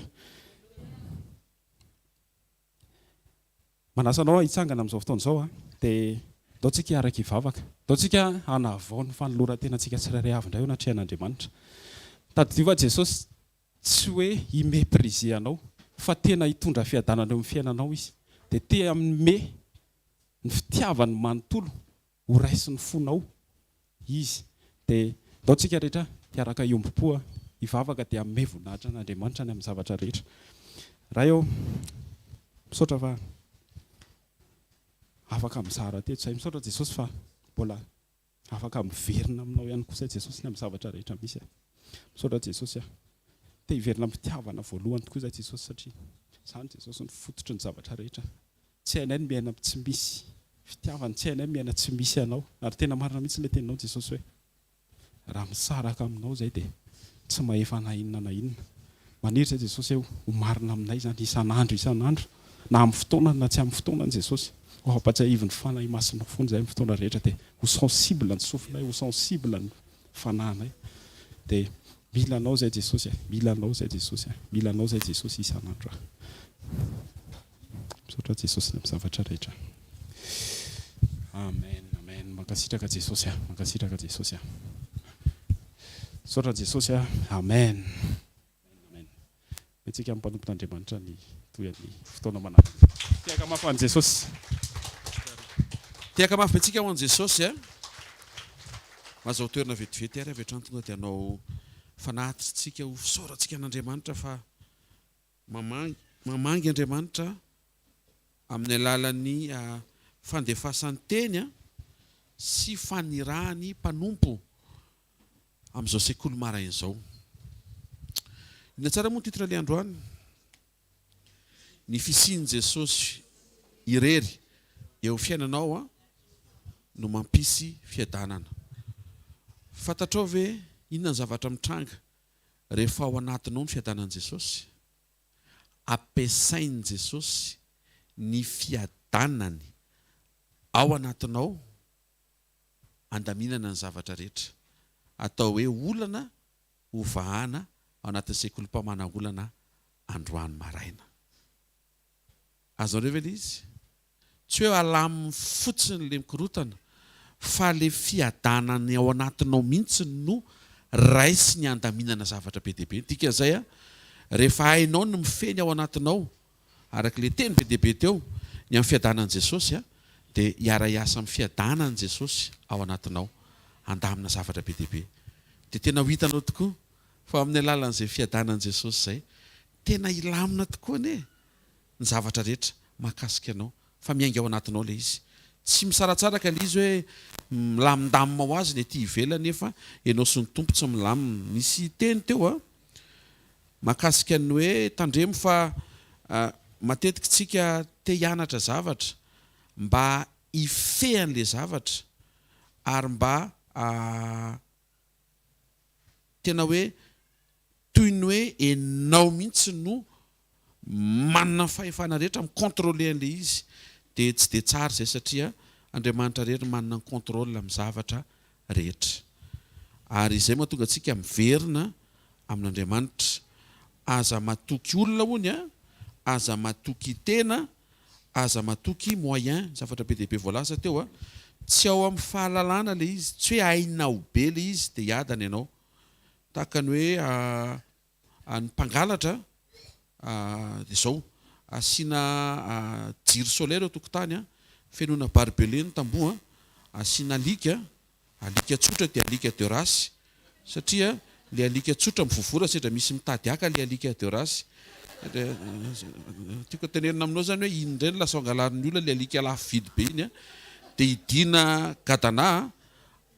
Manasanao hitsangana amin'izao fotoana izao dia ataontsika araka hivavaka. Ataontsika hanavao ny fanoloran-tenantsika tsirairay avy indray ao anatrehan'Andriamanitra. Tadidio fa Jesosy tsy hoe himeprize anao fa tena hitondra fiadanana eo amin'ny fiainanao izy. Dia te amin'ny ny fitiavany manontolo ho raisy ny fonao izy. Dia ataontsika rehetra hiaraka iombo-po hivavaka dia amin'ny voninahitra an'Andriamanitra ny amin'ny zavatra rehetra. Raha eo misaotra fa afaka mizara teto izay misaotra Jesosy fa mbola afaka miverina aminao ihany koa Jesosy ny amin'ny zavatra rehetra misy. Misaotra Jesosy te hiverina amin'ny fitiavana voalohany tokoa izay Jesosy satria izany Jesosy ny fototry ny zavatra rehetra. Tsy hainay ny miaina tsy misy fitiavana, tsy hainay miaina tsy misy anao. Ary tena marina mihitsy ilay teninao Jesosy hoe raha misaraka aminao izay dia tsy mahefa na inona na inona. Maniry izay Jesosy ho marina aminay izany isan'andro na amin'ny fotoana na tsy amin'ny fotoanany Jesosy. Ho ampatsiahivy ny fanahy masinao foana izay amin'ny fotoana rehetra dia ho sensible ny sofinay, ho sensible ny fanahinay. Dia mila anao izay Jesosy, mila anao izay Jesosy, mila anao izay Jesosy isan'andro. Misaotra Jesosy ny amin'ny zavatra rehetra. Amen, amen. Mankasitraka Jesosy, mankasitraka Jesosy. Misaotra Jesosy, amen. Amen. Metsika mampanompon'Andriamanitra ny toyan'ny fotoana manaraka. Tiaka mafy an'i Jesosy. Tiaka mafy betsika ho an'i Jesosy mazao toerana vetivety ary avy hatrany tonga dia hanao fanahitritsika ho fisaorantsika an'Andriamanitra fa mamangy Andriamanitra amin'ny alalan'ny fandefasany teny sy fanirahany mpanompo amin'izao sekoly maraina izao. Ina tsara moa ny titre ilay androany? Ny fisian'i Jesosy irery eo fiainanao no mampisy fiadanana. Fantatrao ve inona ny zavatra mitranga rehefa ao anatinao ny fiadanan'i Jesosy? Ampiasain'i Jesosy ny fiadanany ao anatinao andaminana ny zavatra rehetra. Atao hoe olana hovahana ao anatin'ny sekolim-pamanan'olana androany maraina. Azonareo ve ilay izy? Tsy hoe alaminy fotsiny ilay mikorotana fa ilay fiadanany ao anatinao mihitsy no raisy ny andaminana zavatra be dia be. Dika izay rehefa hainao no mifeny ao anatinao araka le teny be deaibe teo ny amin'ny fiadanan'i Jesosy dia hiara-iasa amin'ny fiadanan'i Jesosy ao anatinao andamina zavatra be deaibe. Dia tena ho hitanao tokoa fa amin'ny alalan'izay fiadanan'i Jesosy izay tena ilamina tokoa ny zavatra rehetra mahakasika anao fa miainga ao anatinao ilay izy. Tsy misaratsaraka ilay izy hoe milamindamina ho azy ny ety ivelany nefa ianao sy ny tompo tsy milamina. Nisy teny teo mahakasika ny hoe tandremo fa matetika tsika te hianatra zavatra mba ifehan'ilay zavatra ary mba tena hoe toy ny hoe enao mihitsy no manana fahefana rehetra micontrôle an'ilay izy dia tsy dia tsara izay satria Andriamanitra rehetra manana ny contrôle amin'ny zavatra rehetra. Ary izay mahatonga antsika miverina amin'Andriamanitra. Aza matoky olona hony aza matoky tena, aza matoky moyen, zavatra be deaibe voalaza teo tsy ao amin'ny fahalalana ilay izy, tsy hoe hainao be ilay izy dia hiadana ianao. Tahaka ny hoe ny mpangalatra dia izao asiana jiro solaire ao tokotany fenoana barbelé ny tamboho asiana alika tsotra dia alika de rasy satria le alika tsotra mivovora sedra misy mitady aka le alika de rasy. Tiako tenenina aminao zany hoe iny indray no lasa angalarin'ny olona le alika lafo vidy be iny dia idina gadana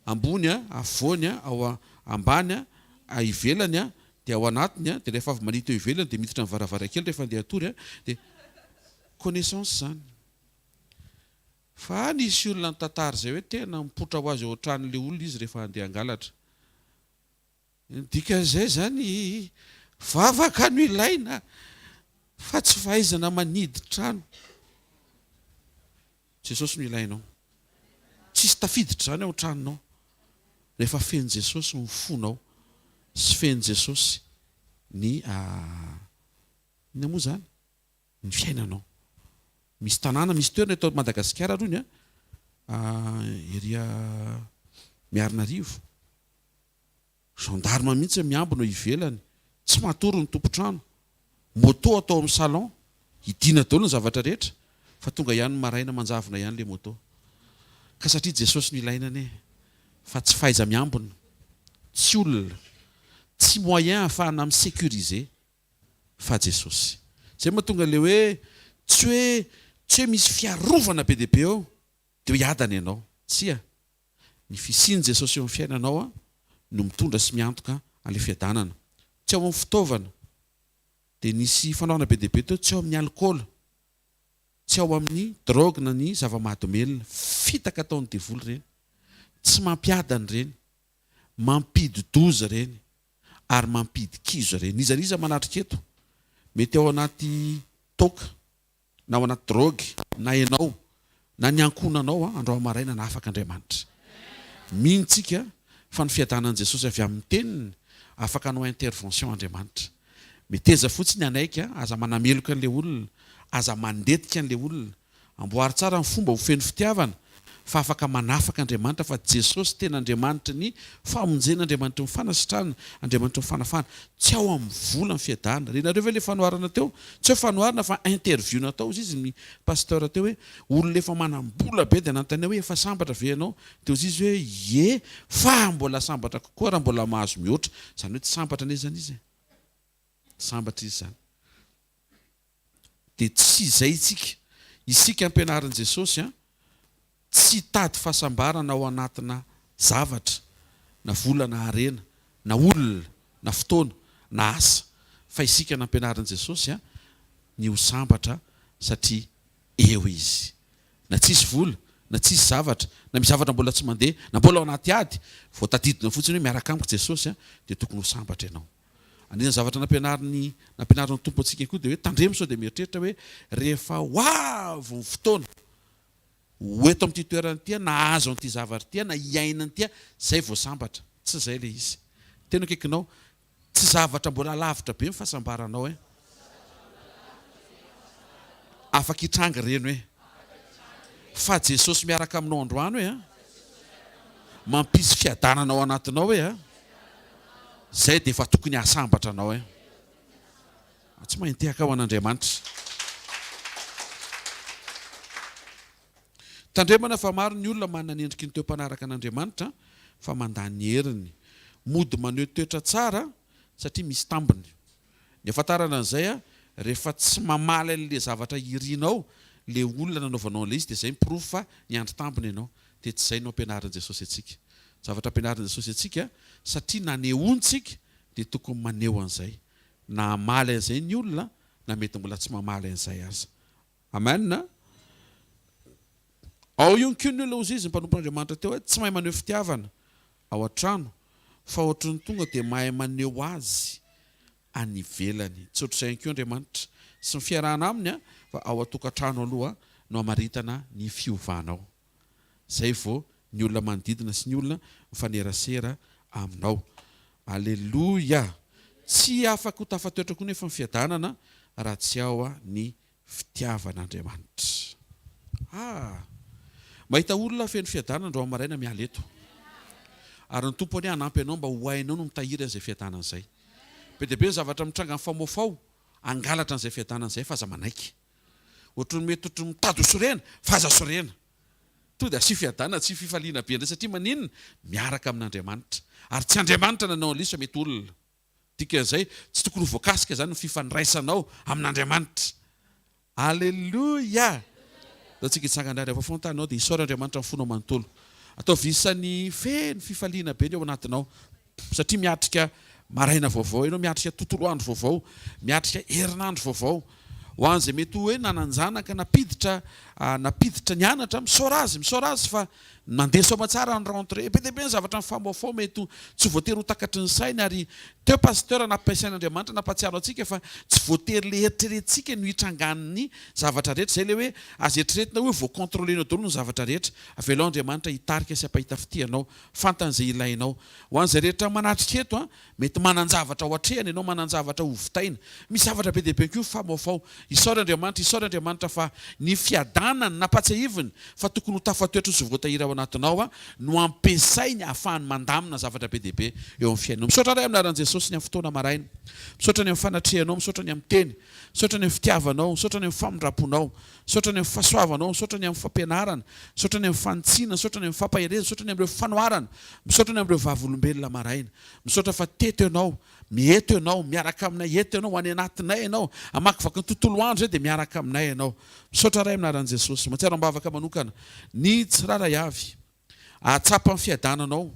ambony afovoany ao ambany ivelany dia ao anatiny dia rehefa avy manita eo ivelany dia miditra ny varavarankely rehefa andeha atory dia connaissance zany. Fa nisy olona ny tantara izay hoe tena mipotra ho azy ao an-tranon'ilay olona izy rehefa andeha hangalatra. Dikan'izay zany vavaka no ilaina fa tsy fahaizana manidy trano. Jesosy no ilainao. Tsisy tafiditra zany ao an-tranonao. Rehefa feny Jesosy ny fonao sy feny Jesosy ny moa zany ny fiainanao. Misy tanàna, misy toerana eto Madagasikara rony eria Miarinarivo. Gendarme mihitsy miambina ivelany, tsy matory ny tompo-trano. Moto atao amin'ny salon, idina daholo ny zavatra rehetra fa tonga ihany maraina manjavona ihany le moto. Ka satria Jesosy no ilainany fa tsy fahaiza miambina, tsy olona, tsy moyen ahafahana misécuriser fa Jesosy. Zay mahatonga le hoe tsy hoe misy fiarovana be deaibe ao dia hiadana ianao. Tsia, ny fisian'i Jesosy eo amin'ny fiainanao no mitondra sy miantoka an'ilay fiadanana. Tsy ao amin'ny fitaovana dia nisy fanaovana be deaibe teo, tsy ao amin'ny alcool, tsy ao amin'ny drogue na ny zava-mahadomelina. Fitaka ataon'ny devoly ireny, tsy mampiadana ireny, mampididoza ireny ary mampidikizo ireny. Izaniza manatrika eto mety ao anaty toka na ao anaty drogue na ianao na ny ankonanao andro maraina na afaka Andriamanitra. Mino tsika fa ny fiadanan'i Jesosy avy amin'ny teniny afaka hanao intervention Andriamanitra. Meteza fotsiny anaika aza manameloka an'ilay olona, aza mandetika an'ilay olona, amboary tsara ny fomba ho feno fitiavana fa afaka manafaka Andriamanitra fa Jesosy tena Andriamanitra ny famonjena, Andriamanitra ny fanasitrana, Andriamanitra ny fanafana. Tsy ao amin'ny vola ny fiadana. Renareo ve le fanoharana teo? Tsy ho fanoharana fa interview natao izy ny pasteur teo hoe olona efa manambola be dia nanontany hoe efa sambatra ve ianao? Teo izy hoe ye fa mbola sambatra kokoa raha mbola mahazo mihoatra. Zany hoe tsy sambatra ane zany izy. Sambatra izy zany. Dia tsy izay isika ampianarin'i Jesosy tsy tady fahasambarana ao anatina zavatra na vola na harena na olona na fotoana na asa fa isika nampianarin'i Jesosy ny ho sambatra satria eo izy. Na tsisy vola na tsisy zavatra na misy zavatra mbola tsy mandeha na mbola ao anaty ady vao tadidina fotsiny hoe miaraka amiko Jesosy dia tokony ho sambatra ianao. Anisan'ny zavatra nampianarin'ny tompo antsika koa dia hoe tandremo sao dia mieritreritra hoe rehefa ho avy ny fotoana hoeto amin'ity toerana ity na azo an'ity zavatra ity na hiainana ity zay vao sambatra. Tsy izay ilay izy. Tena akaikinao tsy zavatra mbola lavitra be ny fahasambaranao afaka hitranga reny hoe fa Jesosy miaraka aminao androany hoe mampisy fiadanana ao anatinao hoe zay dia efa tokony hahasambatra anao tsy mahintehaka ao an'Andriamanitra. Tandremana fa maro ny olona manana ny endriky ny teo-panaraka an'Andriamanitra fa mandany heriny. Mody maneho toetra tsara satria misy tambiny. Ny ahafantarana an'izay rehefa tsy mamaly an'ilay zavatra irinao, le olona nanaovanao an'ilay izy dia izay miprofo fa niandry tambiny ianao. Dia tsy izay no ampianarin'i Jesosy antsika. Zavatra ampianarin'i Jesosy antsika satria nanehoantsika dia tokony maneho an'izay. Na hamaly an'izay ny olona na mety mbola tsy mamaly an'izay aza. Amen. Ao io ny olona ozy izy ny mpanompon'Andriamanitra teo hoe tsy mahay maneho fitiavana ao an-trano fa ohatran'ny tonga dia mahay maneho azy any ivelany. Tsy ohatr'izay koa Andriamanitra sy ny fiarahana aminy fa ao an-tokantrano aloha no hamaritana ny fiovanao. Zay vao ny olona manodidina sy ny olona mifanerasera aminao. Aleloia. Tsy afaka ho tafatoetra koa nefa ny fiadanana raha tsy ao ny fitiavan'Andriamanitra. Mahita olona feno fiadanana andro amaraina miala eto. Ary ny tompony hanampy anao mba ho hainao no mitahiry an'izay fiadanana izay. Be dia be ny zavatra mitranga amin'ny famofao, angalatra an'izay fiadanana izay fa aza manaiky. Ohatran'ny mety ohatran'ny mitady ho sorena fa aza sorena. To dia sy fiadanana tsy fifaliana be indray satria maninona miaraka amin'Andriamanitra. Ary tsy Andriamanitra nanao an'ilay izy fa mety olona. Dikan'izay tsy tokony ho voakasika izany ny fifandraisanao amin'Andriamanitra. Aleloia. Tsika hitsangana rehefa fontanao dia isaora Andriamanitra ny fonao manontolo. Atao visany feno fifaliana be ny ao anatinao satria miatrika maraina vaovao ianao, miatrika tontolo andro vaovao, miatrika herinandro vaovao. Ho an'izay mety hoe nananjanaka napiditra nianatra misaora azy fa mandeha soma tsara ny rentrée. Be dia be ny zavatra ny famofao mety tsy voatery ho takatry ny sainy ary teo pasteur nampiasain'Andriamanitra nampatsiaro antsika fa tsy voatery le eritreretintsika no hitrangan'ny zavatra rehetra. Izay le hoe azy eritreretina hoe voakontrôlenao daholo ny zavatra rehetra. Avelao Andriamanitra hitarika sy hampahita fitianao, fantan'izay ilainao. Ho an'izay rehetra manatrika eto mety mananjavatra ho atrehany ianao, mananjavatra ho vitaina. Misy zavatra be dia be koa famofao. Isaora Andriamanitra fa ny fiadanana napatsiahiviny fa tokony ho tafatoetra sy voatahira ao anatinao no ampiasainy ahafahany mandamina zavatra be dia be eo amin'ny fiainanao. Misaotra ray amin'ny anaran'i Jesosy ny amin'ny fotoana maraina. Misaotra ny amin'ny fanatrehanao, misaotra ny amin'ny teny, misaotra ny amin'ny fitiavanao, misaotra ny amin'ny famindraponao, misaotra ny amin'ny fahasoavanao, misaotra ny amin'ny fampianarana, misaotra ny amin'ny fantsiana, misaotra ny amin'ny fampahereza, misaotra ny amin'ireo fanoharana, misaotra ny amin'ireo vavolombelona maraina. Misaotra fa teto ianao, mieto ianao, miaraka aminay eto ianao, any anatinay ianao, hamakivaky ny tontolo andro dia miaraka aminay ianao. Misaotra ray amin'ny anaran'i Jesosy. Mahatsiaro ambavaka manokana ny tsiraray avy ahatsapa ny fiadananao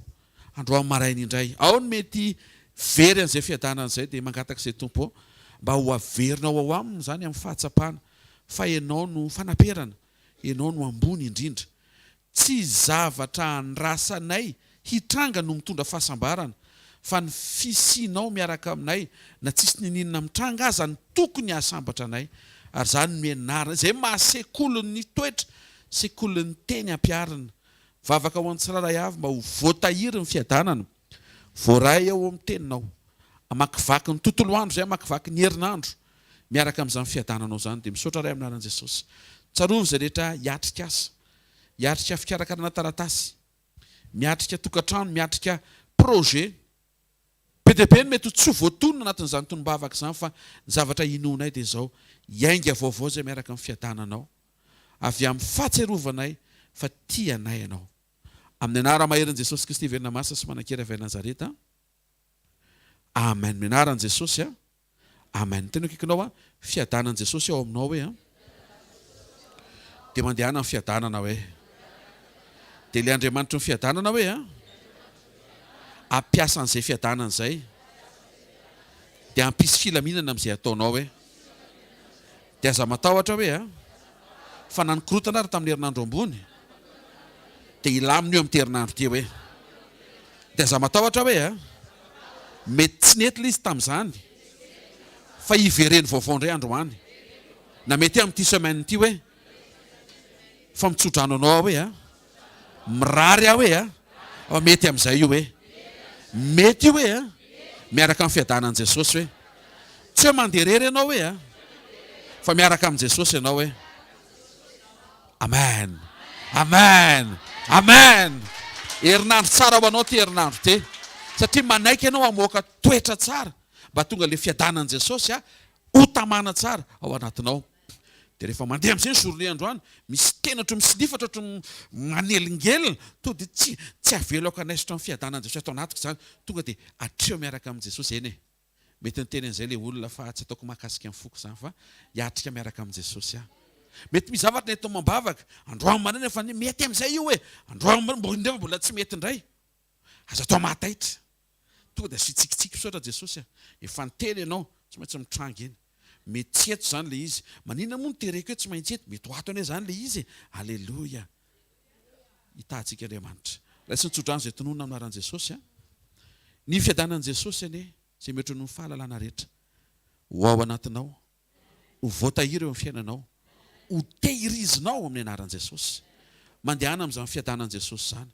androany maraina indray. Ao ny mety very an'izay fiadanana izay dia mangataka izay tompo mba ho averinao ao aminy izany amin'ny fahatsapana fa ianao no fanaperana, ianao no ambony indrindra. Tsy zavatra andrasanay hitranga no mitondra fahasambarana fa ny fisianao miaraka aminay na tsisy nininona mitranga aza ny tokony hahasambatra anay. Ary izany no mianarana izay mahasekolon'ny toetra, sekolon'ny teny ampiarina. Vavaka ho an'ny tsiraray avy mba ho voatahiry ny fiadanana, voaray ao amin'ny teninao, hamakivaky ny tontolo andro izay hamakivaky ny herinandro miaraka amin'izany fiadananao izany. Dia misaotra ray amin'ny anaran'i Jesosy. Tsarovy izay rehetra hiatrika azy, hiatrika fikarakarana taratasy, miatrika tokantrano, miatrika projet. Be dia be ny mety tsy voatonona anatin'izany tonom-bavaka izany fa ny zavatra inoanay dia izao hiainga vaovao izay miaraka amin'ny fiadananao avy amin'ny fahatsiarovanay fa tianay ianao. Amin'ny anarana maheran'i Jesosy Kristy velona masina sy manan-kera avy Nazareta. Amen. Amin'ny anaran'i Jesosy. Amen. Tena kaikinao fiadanan'i Jesosy ao aminao hoe dia mandehana amin'ny fiadanana hoe dia ilay Andriamanitra ny fiadanana hoe ampiasa an'izay fiadanana izay dia hampisy filaminana amin'izay ataonao hoe dia aza matahotra hoe fa nanikorotana ary tamin'ny herinandro ambony dia ilamina eo amin'ny herinandro ty hoe dia aza matahotra hoe mety tsy nety ilay izy tamin'izany fa hivereny vaovao indray androany na mety amin'ity semaine ity hoe fa mitsodrano anao hoe mirary aho hoe mety amin'izay io hoe mety io hoe miaraka amin'ny fiadanan'i Jesosy hoe tsy hoe mandeha rery ianao hoe fa miaraka amin'i Jesosy ianao hoe amen, amen, amen. Herinandro tsara ho anao ty herinandro ty satria manaiky ianao hamoaka toetra tsara mba tonga le fiadanan'i Jesosy ho tamana tsara ao anatinao. Dia rehefa mandeha amin'izay ny journée androany, misy tenatro misilifatra ohatra manelingelina, to dia tsy avelako anaisotra amin'ny fiadanan'i Jesosy atao anatiko izany, tonga dia hatreo miaraka amin'ny Jesosy eny e. Mety niteny an'izay ilay olona fa tsy ataoko mahakasika amin'ny foko izany fa hiatrika miaraka amin'ny Jesosy aho. Mety misy zavatra netao mambavaka, androany maraina fa mety amin'izay io e, androany maraina mbola tsy mety indray, aza atao mahataitra. Tonga dia sitsikitsiky misaotra Jesosy, efa niteny ianao, tsy maintsy mitranga eny. Mety eto izany ilay izy, maninona moa nitereko eo tsy maintsy eto, mety ho ato ane izany ilay izy. Alleloia. Hitantsika Andriamanitra. Raisiny tsodrano izay tononona anaran'i Jesosy. Ny fiadanan'i Jesosy anie, izay mety ny fahalalana rehetra, ho ao anatinao, ho voatahiry eo amin'ny fiainanao, ho tehirizinao amin'ny anaran'i Jesosy. Mandehana amin'izany fiadanan'i Jesosy izany.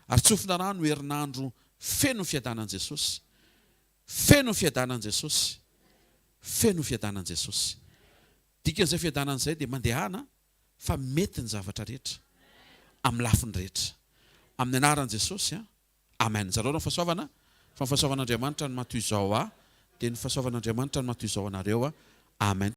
Ary tsofina rano herinandro feno ny fiadanan'i Jesosy. Feno ny fiadanan'i Jesosy. Feno ny fiadanan'i Jesosy. Dikan'izay fiadanan'izay dia mandehana fa mety ny zavatra rehetra amin'ny lafiny rehetra. Amin'ny anaran'i Jesosy, amen. Zareo ny fahasoavana, fa ny fahasoavan'Andriamanitra no matoy izao dia ny fahasoavan'Andriamanitra no matoy izao anareo, amen.